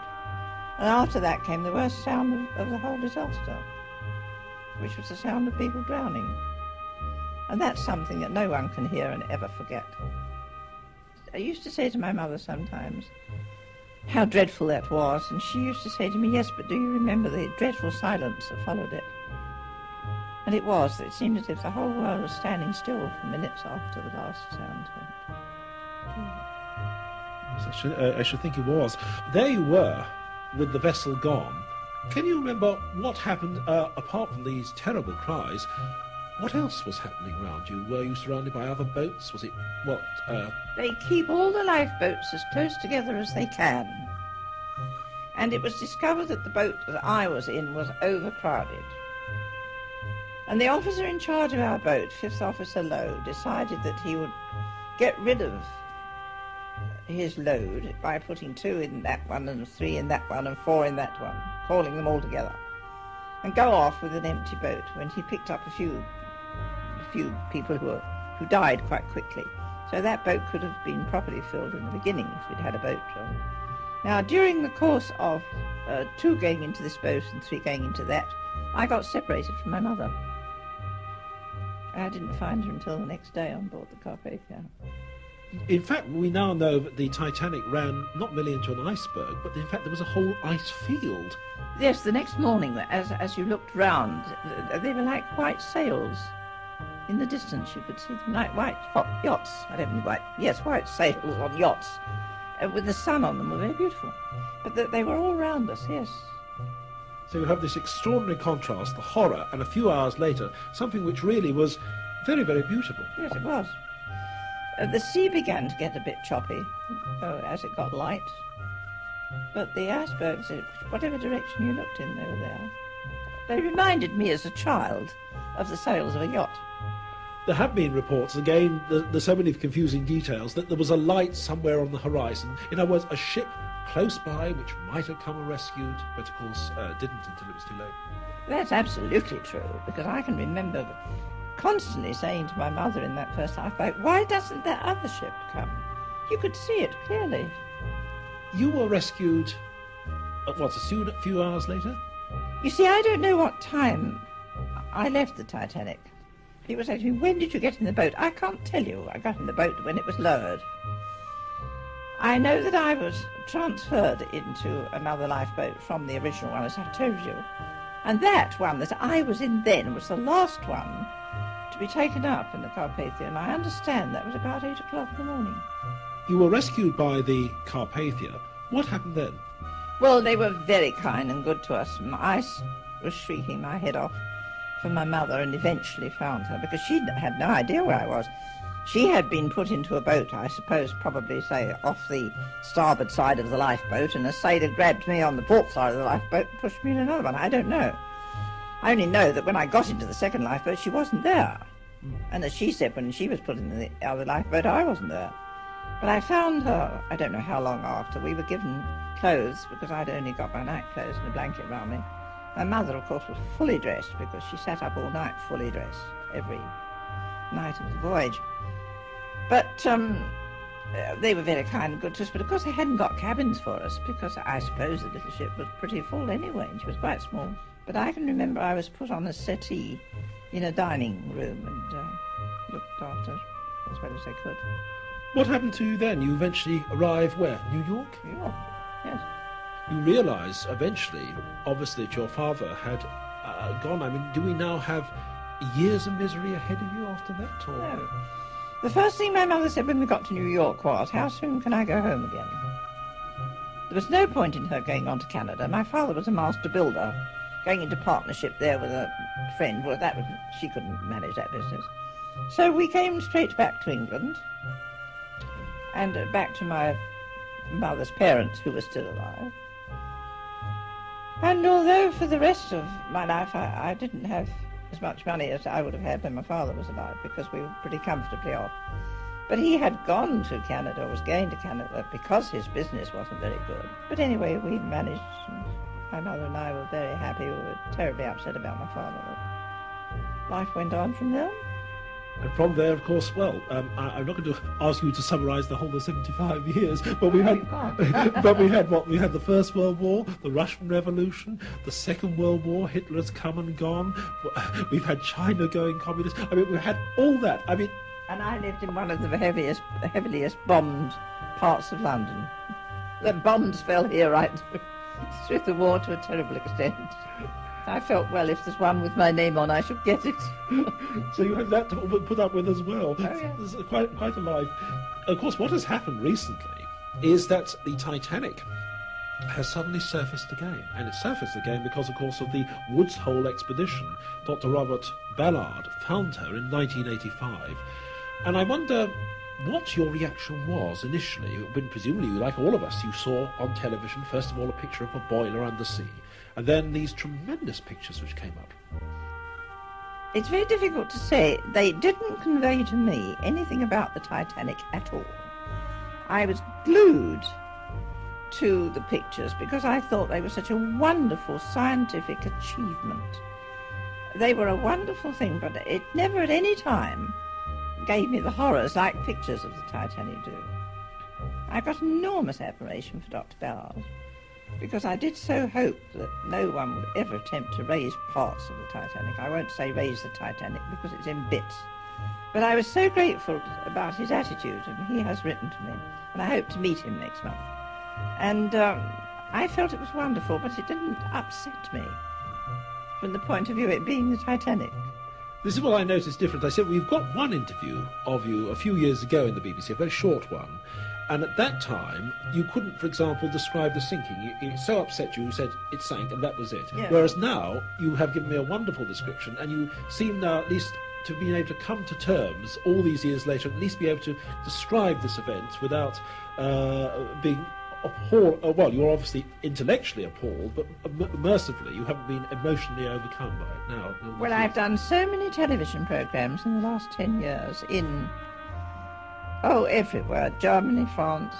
And after that came the worst sound of the whole disaster, which was the sound of people drowning. And that's something that no one can hear and ever forget. I used to say to my mother sometimes how dreadful that was, and she used to say to me, yes, but do you remember the dreadful silence that followed it? And it was. It seemed as if the whole world was standing still for minutes after the last sound went. I should think it was. There you were, with the vessel gone. Can you remember what happened, apart from these terrible cries? What else was happening around you? Were you surrounded by other boats? Was it, what? They keep all the lifeboats as close together as they can. And it was discovered that the boat that I was in was overcrowded. And the officer in charge of our boat, Fifth Officer Lowe, decided that he would get rid of his load by putting 2 in that one and 3 in that one and 4 in that one, calling them all together, and go off with an empty boat when he picked up a few people who died quite quickly. So that boat could have been properly filled in the beginning if we'd had a boat job. Now, during the course of 2 going into this boat and 3 going into that, I got separated from my mother. I didn't find her until the next day on board the Carpathia. In fact, we now know that the Titanic ran not merely into an iceberg, but in fact there was a whole ice field. Yes, the next morning, as you looked round, they were like white sails. In the distance, you could see them like white yachts. I don't mean white. Yes, white sails on yachts, with the sun on them, were very beautiful. But they were all round us. Yes. So you have this extraordinary contrast, the horror, and a few hours later, something which really was very, very beautiful. Yes, it was. The sea began to get a bit choppy as it got light. But the icebergs, whatever direction you looked in, they were there. They reminded me as a child of the sails of a yacht. There have been reports, again, there's so many confusing details, that there was a light somewhere on the horizon. In other words, a ship close by which might have come and rescued, but of course didn't until it was too late. That's absolutely true, because I can remember constantly saying to my mother in that first lifeboat, why doesn't that other ship come? You could see it clearly. You were rescued, a few hours later? You see, I don't know what time I left the Titanic. People say to me, when did you get in the boat? I can't tell you. I got in the boat when it was lowered. I know that I was transferred into another lifeboat from the original one, as I told you. And that one that I was in then was the last one to be taken up in the Carpathia, and I understand that was about 8 o'clock in the morning. You were rescued by the Carpathia. What happened then? Well, they were very kind and good to us. I was shrieking my head off for my mother and eventually found her, because she had no idea where I was. She had been put into a boat, I suppose, probably, say, off the starboard side of the lifeboat, and a sailor grabbed me on the port side of the lifeboat and pushed me in another one. I don't know. I only know that when I got into the second lifeboat, she wasn't there. And as she said, when she was put in the other lifeboat, I wasn't there. But I found her, I don't know how long after. We were given clothes, because I'd only got my night clothes and a blanket round me. My mother, of course, was fully dressed, because she sat up all night fully dressed every night of the voyage. But they were very kind and good to us, but of course they hadn't got cabins for us, because I suppose the little ship was pretty full anyway, and she was quite small. But I can remember I was put on a settee in a dining room and looked after as well as they could. What happened to you then? You eventually arrived where? New York? New York, yes. You realise eventually, obviously, that your father had gone. I mean, do we now have years of misery ahead of you after that? Or? No. The first thing my mother said when we got to New York was, how soon can I go home again? There was no point in her going on to Canada. My father was a master builder, going into partnership there with a friend. Well, she couldn't manage that business. So we came straight back to England and back to my mother's parents, who were still alive. And although for the rest of my life I didn't have as much money as I would have had when my father was alive, because we were pretty comfortably off. But he had gone to Canada, or was going to Canada, because his business wasn't very good. But anyway, we managed, and my mother and I were very happy. We were terribly upset about my father, but life went on from there. And from there, of course, well, I'm not going to ask you to summarise the whole of 75 years, but we had, we had the First World War, the Russian Revolution, the Second World War. Hitler has come and gone. We've had China going communist. I mean, we had all that. I mean, and I lived in one of the heaviest bombed parts of London. The bombs fell here right through the war to a terrible extent. I felt, well, if there's one with my name on, I should get it. So you had that to put up with as well. Oh, yeah. It's quite a life. Of course, what has happened recently is that the Titanic has suddenly surfaced again. And it surfaced again because, of course, of the Woods Hole expedition. Dr. Robert Ballard found her in 1985. And I wonder what your reaction was initially. When presumably, like all of us, you saw on television, first of all, a picture of a boiler under sea, and then these tremendous pictures which came up. It's very difficult to say. They didn't convey to me anything about the Titanic at all. I was glued to the pictures because I thought they were such a wonderful scientific achievement. They were a wonderful thing, but it never at any time gave me the horrors like pictures of the Titanic do. I got enormous admiration for Dr. Ballard, because I did so hope that no one would ever attempt to raise parts of the Titanic. I won't say raise the Titanic because it's in bits. But I was so grateful about his attitude, and he has written to me, and I hope to meet him next month. And I felt it was wonderful, but it didn't upset me from the point of view of it being the Titanic. This is what I noticed different. I said, we've got one interview of you a few years ago in the BBC, a very short one, And at that time, you couldn't, for example, describe the sinking. It so upset you, you said it sank, and that was it. Yeah. Whereas now, you have given me a wonderful description, and you seem now at least to be able to come to terms, all these years later, at least be able to describe this event without being appalled. Well, you're obviously intellectually appalled, but mercifully, you haven't been emotionally overcome by it now. Well, I've done so many television programmes in the last 10 years everywhere. Germany, France,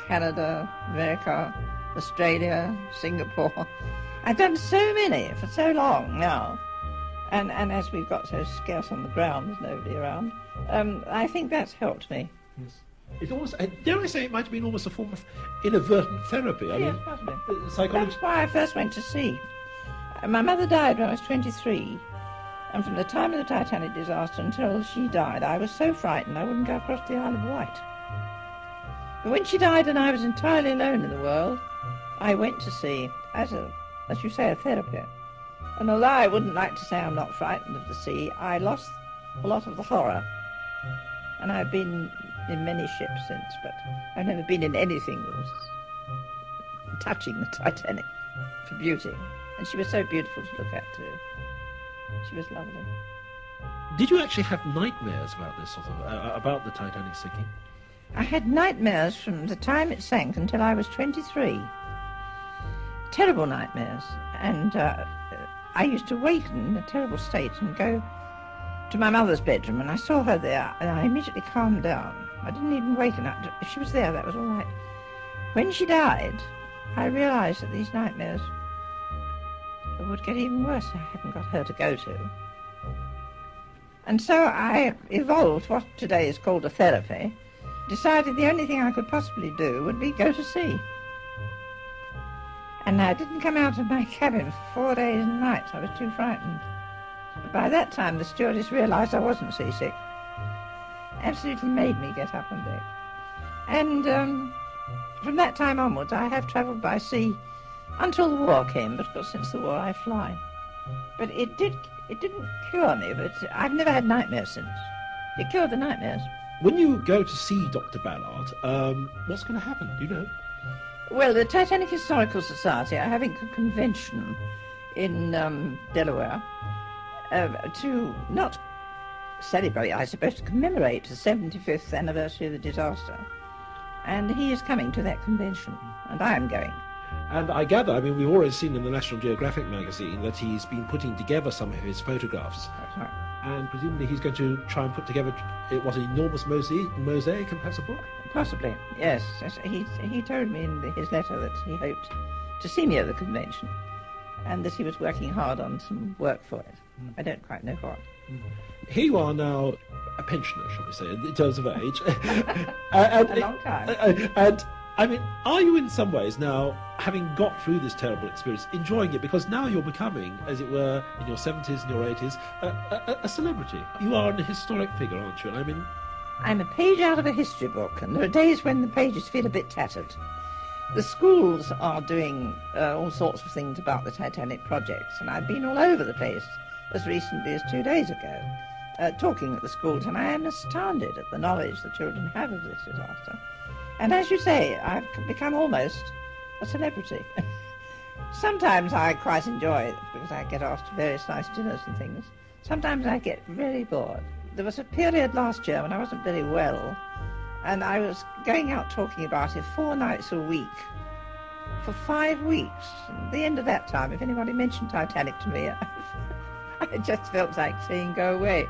Canada, America, Australia, Singapore. I've done so many for so long now. And as we've got so scarce on the ground, there's nobody around, I think that's helped me. Yes. It's almost, dare I say, it might have been almost a form of inadvertent therapy. I Yes, mean, possibly. Psychology. That's why I first went to sea. My mother died when I was 23, and from the time of the Titanic disaster until she died, I was so frightened I wouldn't go across the Isle of Wight. But when she died and I was entirely alone in the world, I went to sea as you say, a therapy. And although I wouldn't like to say I'm not frightened of the sea, I lost a lot of the horror. And I've been in many ships since, but I've never been in anything that was touching the Titanic for beauty. And she was so beautiful to look at too. She was lovely. Did you actually have nightmares about this sort of about the Titanic sinking? I had nightmares from the time it sank until I was 23. Terrible nightmares. And I used to waken in a terrible state and go to my mother's bedroom, and I saw her there, and I immediately calmed down. I didn't even waken up. If she was there, that was all right. When she died, I realised that these nightmares would get even worse. I hadn't got her to go to. And so I evolved what today is called a therapy, decided the only thing I could possibly do would be go to sea. And I didn't come out of my cabin for 4 days and nights. I was too frightened. But by that time, the stewardess realised I wasn't seasick. Absolutely made me get up on deck. And from that time onwards, I have travelled by sea until the war came, but of course since the war I fly. But it didn't cure me, but I've never had nightmares since. It cured the nightmares. When you go to see Dr. Ballard, what's going to happen? Do you know? Well, the Titanic Historical Society are having a convention in Delaware to not celebrate, I suppose, to commemorate the 75th anniversary of the disaster. And he is coming to that convention, and I am going. And I gather, I mean, we've already seen in the National Geographic magazine that he's been putting together some of his photographs. That's right. And presumably he's going to try and put together what, an enormous mosaic and perhaps a book? Possibly, yes. He told me in his letter that he hoped to see me at the convention and that he was working hard on some work for it. I don't quite know what. Here you are now, a pensioner, shall we say, in terms of age. A long time. And I mean, are you in some ways now, having got through this terrible experience, enjoying it? Because now you're becoming, as it were, in your 70s and your 80s, a celebrity. You are a historic figure, aren't you? I mean, I'm a page out of a history book, and there are days when the pages feel a bit tattered. The schools are doing all sorts of things about the Titanic projects, and I've been all over the place as recently as 2 days ago, talking at the schools, and I am astounded at the knowledge the children have of this disaster. And as you say, I've become almost a celebrity. Sometimes I quite enjoy it because I get asked to various nice dinners and things. Sometimes I get really bored. There was a period last year when I wasn't very well, and I was going out talking about it 4 nights a week for 5 weeks. And at the end of that time, if anybody mentioned Titanic to me, I just felt like saying, go away.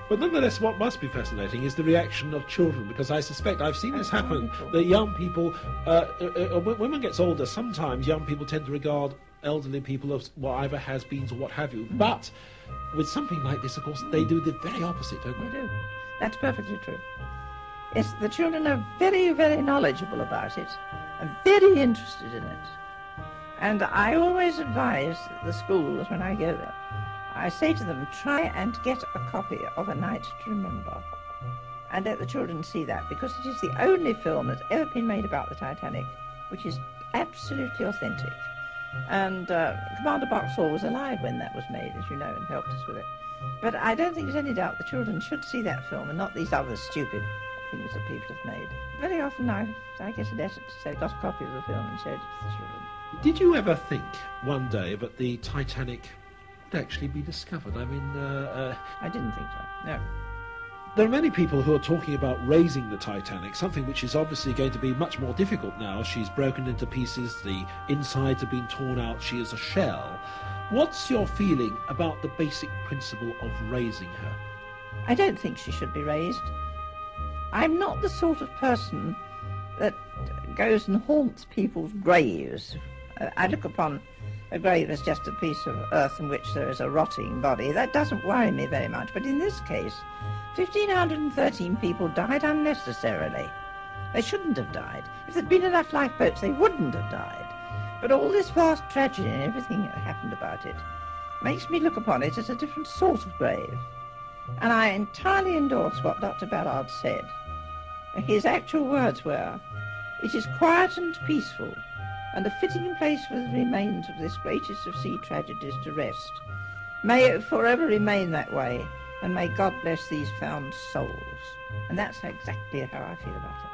but nonetheless, what must be fascinating is the reaction of children, because I suspect I've seen this happen, that young people, when one gets older, sometimes young people tend to regard elderly people as either has-beens or what have you. But with something like this, of course, they do the very opposite, don't they? They do. That's perfectly true. Yes, the children are very, very knowledgeable about it and very interested in it. And I always advise the schools when I go there, I say to them, try and get a copy of A Night to Remember and let the children see that, because it is the only film that's ever been made about the Titanic which is absolutely authentic. And Commander Boxall was alive when that was made, as you know, and helped us with it. But I don't think there's any doubt the children should see that film and not these other stupid things that people have made. Very often I get a letter to say, got a copy of the film and showed it to the children. Did you ever think one day that the Titanic would actually be discovered? I mean, I didn't think so, no. there are many people who are talking about raising the Titanic, something which is obviously going to be much more difficult now. She's broken into pieces, the insides have been torn out, she is a shell. What's your feeling about the basic principle of raising her? I don't think she should be raised. I'm not the sort of person that goes and haunts people's graves. I look upon a grave as just a piece of earth in which there is a rotting body. That doesn't worry me very much. But in this case, 1,513 people died unnecessarily. They shouldn't have died. If there'd been enough lifeboats, they wouldn't have died. But all this vast tragedy and everything that happened about it makes me look upon it as a different sort of grave. And I entirely endorse what Dr. Ballard said. His actual words were, "It is quiet and peaceful, and a fitting place for the remains of this greatest of sea tragedies to rest. May it forever remain that way, and may God bless these found souls." And that's exactly how I feel about it.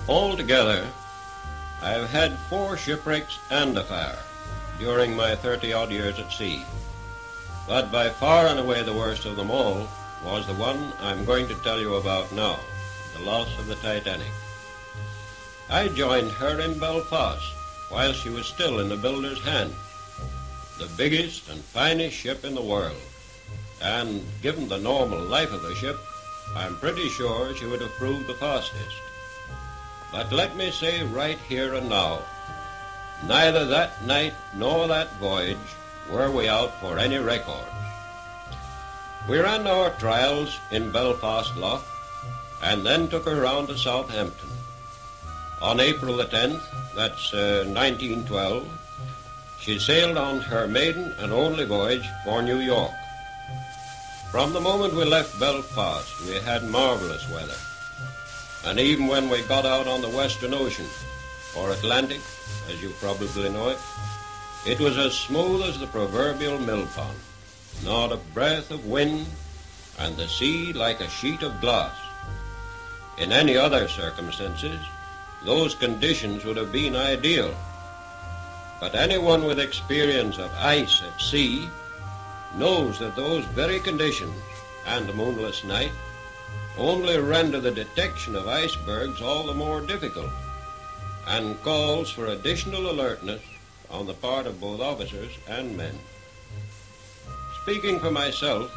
Altogether, I have had 4 shipwrecks and a fire during my 30-odd years at sea. But by far and away the worst of them all was the one I'm going to tell you about now, the loss of the Titanic. I joined her in Belfast while she was still in the builder's hand, the biggest and finest ship in the world. And given the normal life of the ship, I'm pretty sure she would have proved the fastest. But let me say right here and now, neither that night nor that voyage were we out for any records. We ran our trials in Belfast Lough and then took her round to Southampton. On April the 10th, that's 1912, she sailed on her maiden and only voyage for New York. From the moment we left Belfast, we had marvelous weather. And even when we got out on the Western Ocean, or Atlantic, as you probably know it was as smooth as the proverbial mill pond, not a breath of wind, and the sea like a sheet of glass. In any other circumstances, those conditions would have been ideal. But anyone with experience of ice at sea knows that those very conditions, and a moonless night, only render the detection of icebergs all the more difficult, and calls for additional alertness on the part of both officers and men. Speaking for myself,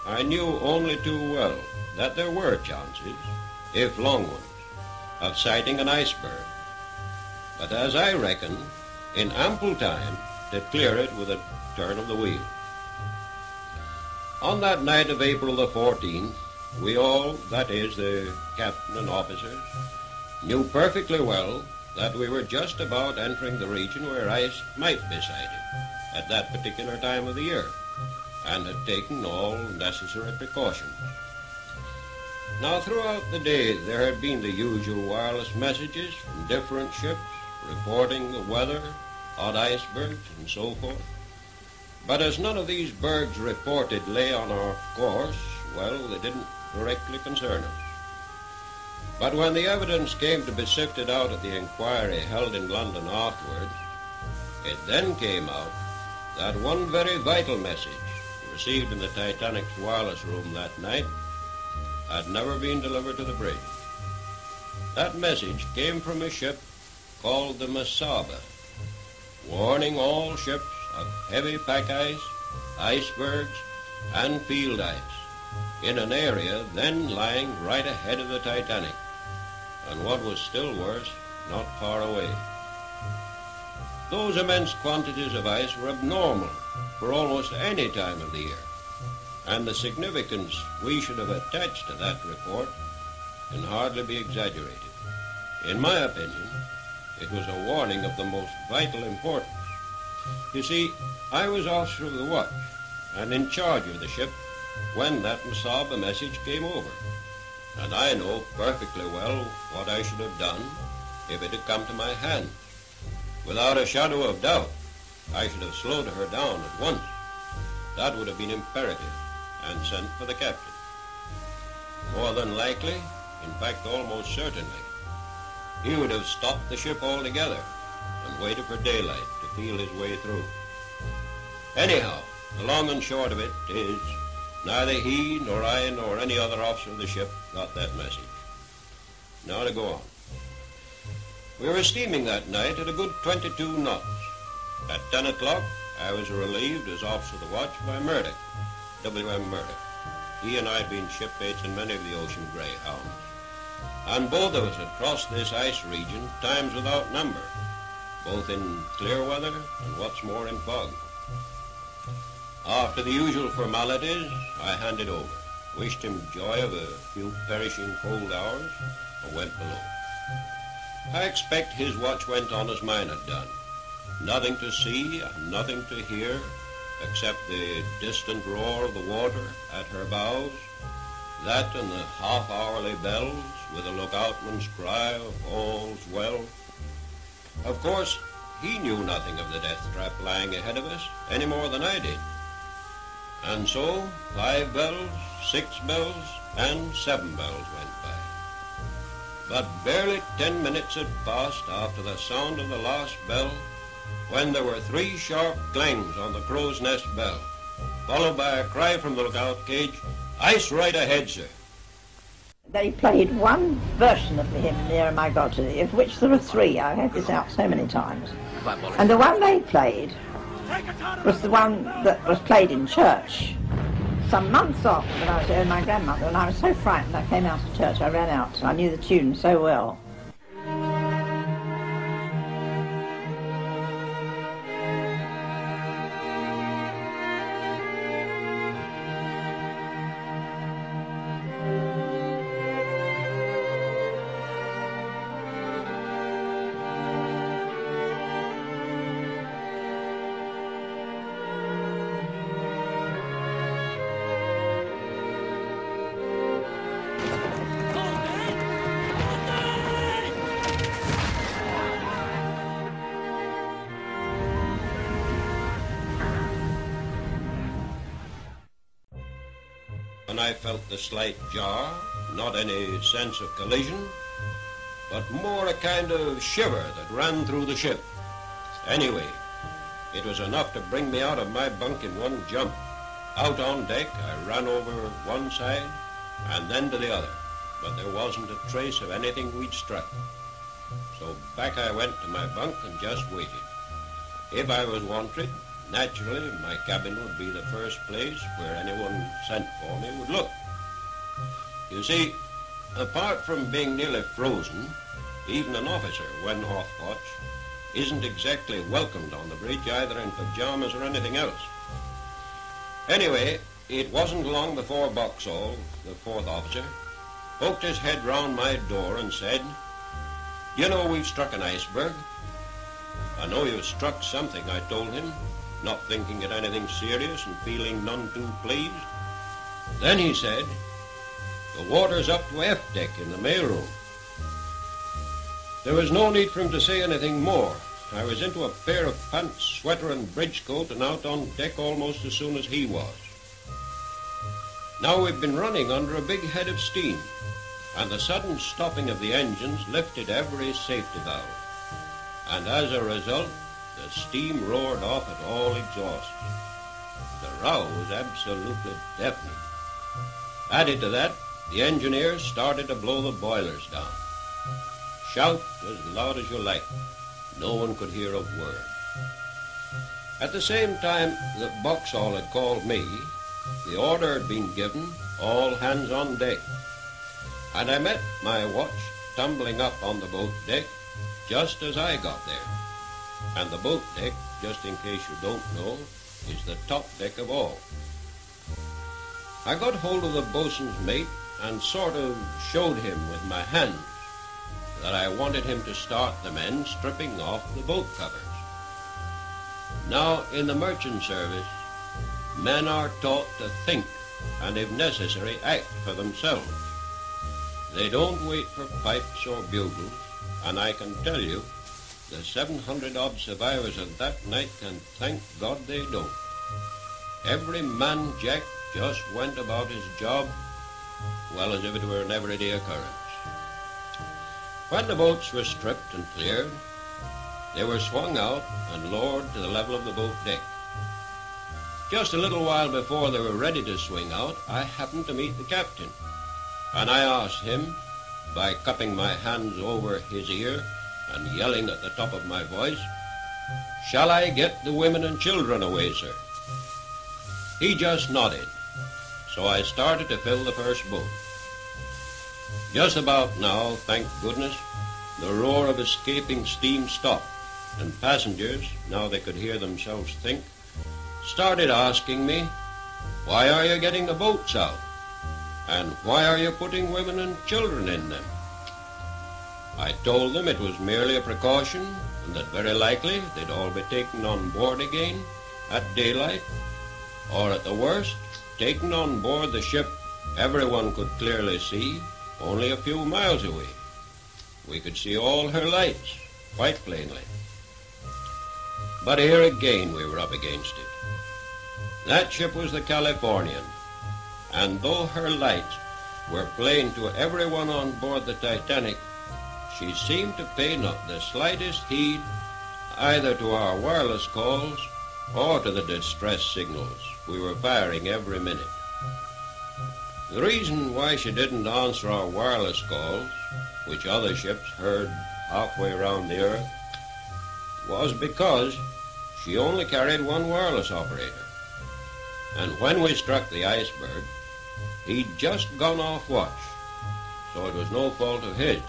I knew only too well that there were chances, if long ones, of sighting an iceberg, but as I reckon, in ample time to clear it with a turn of the wheel. On that night of April the 14th, we all, that is, the captain and officers, knew perfectly well that we were just about entering the region where ice might be sighted at that particular time of the year, and had taken all necessary precautions. Now, throughout the day, there had been the usual wireless messages from different ships reporting the weather, odd icebergs, and so forth. But as none of these bergs reported lay on our course, well, they didn't directly concern us. But when the evidence came to be sifted out at the inquiry held in London afterwards, it then came out that one very vital message received in the Titanic's wireless room that night had never been delivered to the bridge. That message came from a ship called the Masaba, warning all ships of heavy pack ice, icebergs, and field ice in an area then lying right ahead of the Titanic, and what was still worse, not far away. Those immense quantities of ice were abnormal for almost any time of the year, and the significance we should have attached to that report can hardly be exaggerated. In my opinion, it was a warning of the most vital importance. You see, I was officer of the watch and in charge of the ship when that Masaba message came over, and I know perfectly well what I should have done if it had come to my hand. Without a shadow of doubt, I should have slowed her down at once. That would have been imperative, and sent for the captain. More than likely, in fact almost certainly, he would have stopped the ship altogether and waited for daylight to feel his way through. Anyhow, the long and short of it is, neither he nor I nor any other officer of the ship got that message. Now to go on. We were steaming that night at a good 22 knots. At 10 o'clock, I was relieved as officer of the watch by Murdoch, W.M. Murdoch. He and I had been shipmates in many of the ocean greyhounds. And both of us had crossed this ice region times without number, both in clear weather and what's more in fog. After the usual formalities, I handed over, wished him joy of a few perishing cold hours, and went below. I expect his watch went on as mine had done. Nothing to see and nothing to hear, except the distant roar of the water at her bows, that and the half-hourly bells with a lookoutman's cry of all's well. Of course, he knew nothing of the death trap lying ahead of us, any more than I did. And so, 5 bells, 6 bells, and 7 bells went by. But barely 10 minutes had passed after the sound of the last bell, when there were 3 sharp clangs on the crow's nest bell, followed by a cry from the lookout cage, "Ice right ahead, sir." They played one version of the hymn, Nearer My God to Thee, of which there are 3. I've had this out so many times. And the one they played was the one that was played in church some months after that I was there with my grandmother, and I was so frightened I came out of church. I ran out. I knew the tune so well. And I felt the slight jar, not any sense of collision, but more a kind of shiver that ran through the ship. Anyway, it was enough to bring me out of my bunk in one jump. Out on deck, I ran over one side and then to the other, but there wasn't a trace of anything we'd struck. So back I went to my bunk and just waited. If I was wanted, naturally, my cabin would be the first place where anyone sent for me would look. You see, apart from being nearly frozen, even an officer, when off watch, isn't exactly welcomed on the bridge, either in pajamas or anything else. Anyway, it wasn't long before Boxall, the 4th officer, poked his head round my door and said, "You know we've struck an iceberg." "I know you've struck something," I told him, not thinking it anything serious and feeling none too pleased. Then he said, "The water's up to F deck in the mailroom." There was no need for him to say anything more. I was into a pair of pants, sweater, and bridge coat and out on deck almost as soon as he was. Now we've been running under a big head of steam, and the sudden stopping of the engines lifted every safety valve. And as a result, the steam roared off at all exhausts. The row was absolutely deafening. Added to that, the engineers started to blow the boilers down. Shout as loud as you like. No one could hear a word. At the same time that Boxall had called me, the order had been given, all hands on deck. And I met my watch tumbling up on the boat deck just as I got there. And the boat deck, just in case you don't know, is the top deck of all. I got hold of the bosun's mate and sort of showed him with my hands that I wanted him to start the men stripping off the boat covers. Now, in the merchant service, men are taught to think and, if necessary, act for themselves. They don't wait for pipes or bugles, and I can tell you the 700-odd survivors of that night can thank God they don't. Every man jack just went about his job well as if it were an everyday occurrence. When the boats were stripped and cleared, they were swung out and lowered to the level of the boat deck. Just a little while before they were ready to swing out, I happened to meet the captain, and I asked him, by cupping my hands over his ear and yelling at the top of my voice, "Shall I get the women and children away, sir?" He just nodded, so I started to fill the first boat. Just about now, thank goodness, the roar of escaping steam stopped, and passengers, now they could hear themselves think, started asking me, "Why are you getting the boats out? And why are you putting women and children in them?" I told them it was merely a precaution, and that very likely they'd all be taken on board again at daylight, or at the worst, taken on board the ship everyone could clearly see only a few miles away. We could see all her lights quite plainly. But here again we were up against it. That ship was the Californian, and though her lights were plain to everyone on board the Titanic, she seemed to pay not the slightest heed either to our wireless calls or to the distress signals we were firing every minute. The reason why she didn't answer our wireless calls, which other ships heard halfway around the earth, was because she only carried one wireless operator. And when we struck the iceberg, he'd just gone off watch, so it was no fault of his.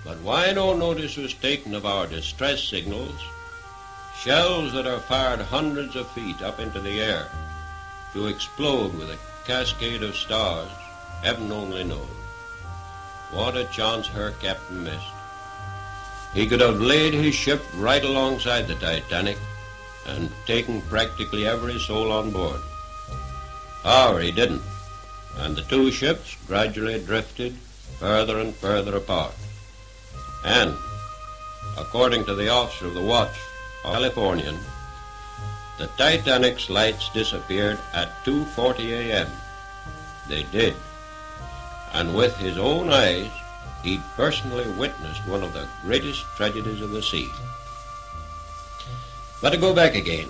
But why no notice was taken of our distress signals, shells that are fired hundreds of feet up into the air to explode with a cascade of stars, heaven only knows. What a chance her captain missed. He could have laid his ship right alongside the Titanic and taken practically every soul on board. However, he didn't, and the two ships gradually drifted further and further apart. And, according to the officer of the watch, Californian, the Titanic's lights disappeared at 2:40 a.m. They did, and with his own eyes, he personally witnessed one of the greatest tragedies of the sea. But to go back again,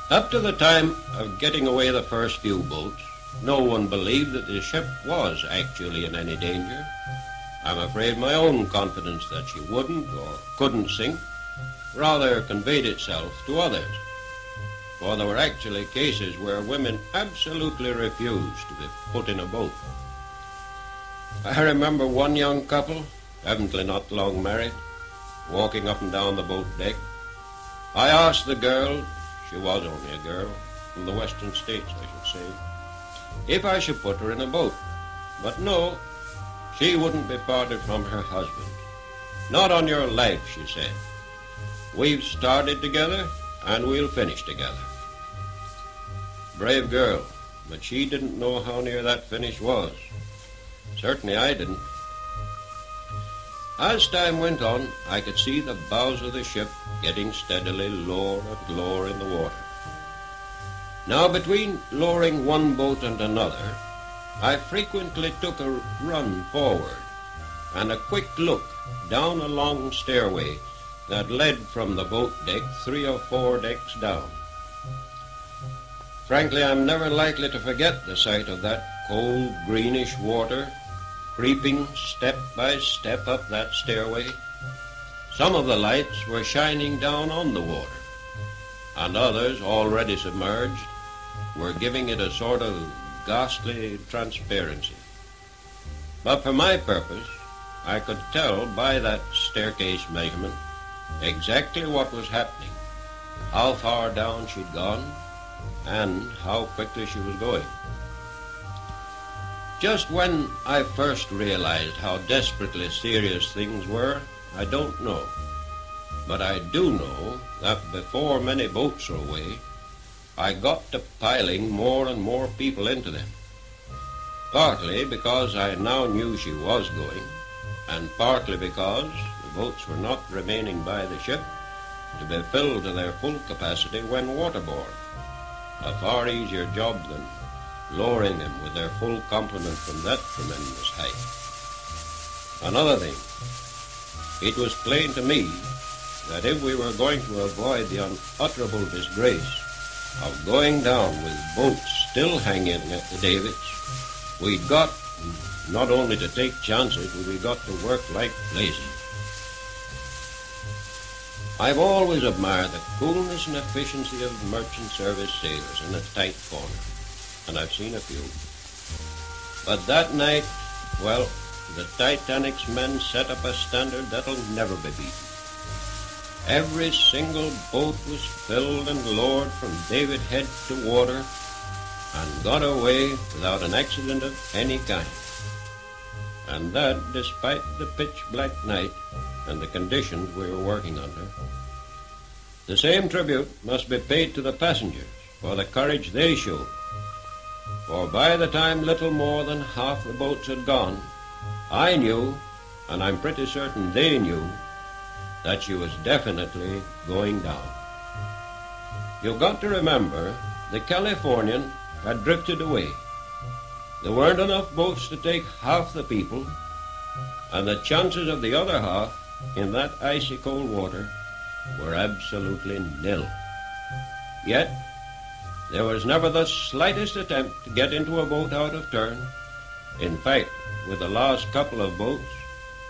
up to the time of getting away the first few boats, no one believed that the ship was actually in any danger. I'm afraid my own confidence that she wouldn't or couldn't sink rather conveyed itself to others, for there were actually cases where women absolutely refused to be put in a boat. I remember one young couple, evidently not long married, walking up and down the boat deck. I asked the girl, she was only a girl, from the western states I should say, if I should put her in a boat. But no, she wouldn't be parted from her husband. Not on your life, she said. We've started together, and we'll finish together. Brave girl, but she didn't know how near that finish was. Certainly I didn't. As time went on, I could see the bows of the ship getting steadily lower and lower in the water. Now, between lowering one boat and another, I frequently took a run forward and a quick look down a long stairway that led from the boat deck 3 or 4 decks down. Frankly, I'm never likely to forget the sight of that cold, greenish water creeping step by step up that stairway. Some of the lights were shining down on the water, and others, already submerged, were giving it a sort of ghastly transparency. But for my purpose, I could tell by that staircase measurement exactly what was happening, how far down she'd gone, and how quickly she was going. Just when I first realized how desperately serious things were, I don't know. But I do know that before many boats were away, I got to piling more and more people into them. Partly because I now knew she was going, and partly because, boats were not remaining by the ship to be filled to their full capacity when waterborne. A far easier job than lowering them with their full complement from that tremendous height. Another thing, it was plain to me that if we were going to avoid the unutterable disgrace of going down with boats still hanging at the davits, we'd got not only to take chances, but we got to work like blazes. I've always admired the coolness and efficiency of merchant service sailors in a tight corner, and I've seen a few. But that night, well, the Titanic's men set up a standard that'll never be beaten. Every single boat was filled and lowered from davit head to water and got away without an accident of any kind. And that despite the pitch-black night and the conditions we were working under. The same tribute must be paid to the passengers for the courage they showed. For by the time little more than half the boats had gone, I knew, and I'm pretty certain they knew, that she was definitely going down. You've got to remember, the Californian had drifted away. There weren't enough boats to take half the people, and the chances of the other half in that icy cold water were absolutely nil. Yet, there was never the slightest attempt to get into a boat out of turn. In fact, with the last couple of boats,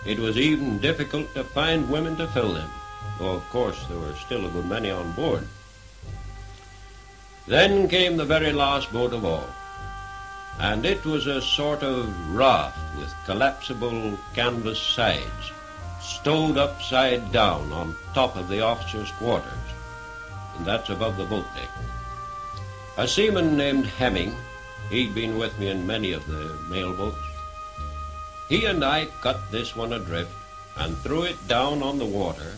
it was even difficult to find women to fill them, though of course there were still a good many on board. Then came the very last boat of all, and it was a sort of raft with collapsible canvas sides, stowed upside down on top of the officers' quarters, and that's above the boat deck. A seaman named Hemming, he'd been with me in many of the mail boats, he and I cut this one adrift and threw it down on the water,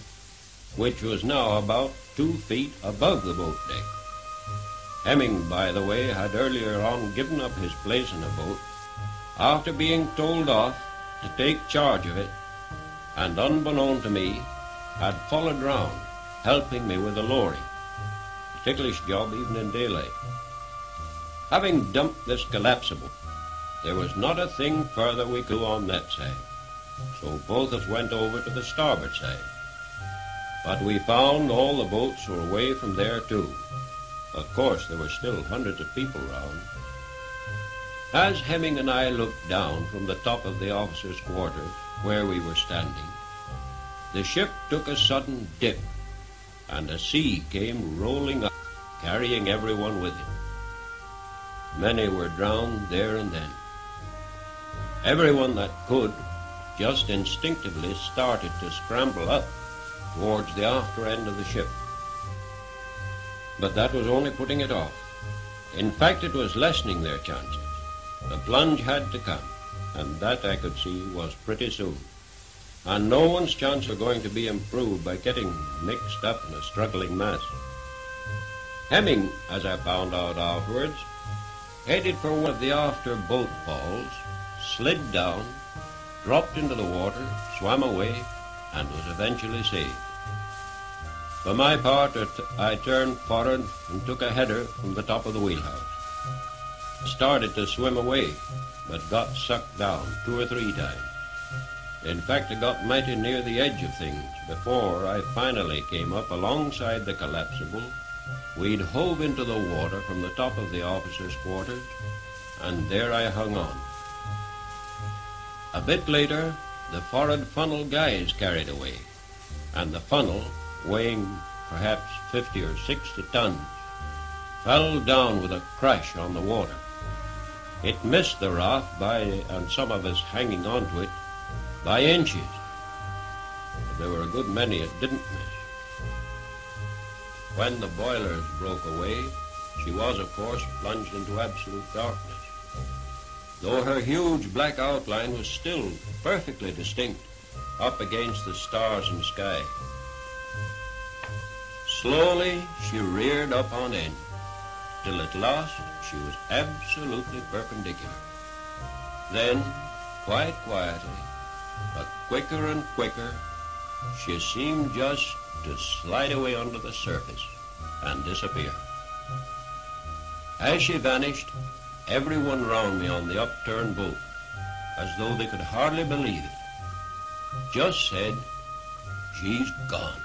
which was now about 2 feet above the boat deck. Hemming, by the way, had earlier on given up his place in the boat after being told off to take charge of it, and unbeknown to me, had followed round, helping me with the lowering. A ticklish job even in daylight. Having dumped this collapsible, there was not a thing further we could do on that side, so both of us went over to the starboard side. But we found all the boats were away from there too. Of course, there were still hundreds of people round. As Hemming and I looked down from the top of the officers' quarters, where we were standing, the ship took a sudden dip, and a sea came rolling up, carrying everyone with it. Many were drowned there and then. Everyone that could just instinctively started to scramble up towards the after end of the ship. But that was only putting it off. In fact, it was lessening their chances. The plunge had to come, and that I could see was pretty soon. And no one's chances were going to be improved by getting mixed up in a struggling mass. Hemming, as I found out afterwards, headed for one of the after boat falls, slid down, dropped into the water, swam away, and was eventually saved. For my part, I turned forward and took a header from the top of the wheelhouse. Started to swim away, but got sucked down 2 or 3 times. In fact, I got mighty near the edge of things before I finally came up alongside the collapsible. We'd hove into the water from the top of the officers' quarters, and there I hung on. A bit later, the forward funnel guys carried away, and the funnel, weighing perhaps 50 or 60 tons, fell down with a crash on the water. It missed the raft and some of us hanging onto it, by inches. But there were a good many it didn't miss. When the boilers broke away, she was, of course, plunged into absolute darkness, though her huge black outline was still perfectly distinct up against the stars and sky. Slowly, she reared up on end, till at last she was absolutely perpendicular. Then, quite quietly, but quicker and quicker, She seemed just to slide away under the surface and disappear. As she vanished, everyone round me on the upturned boat, as though they could hardly believe it, just said, "She's gone."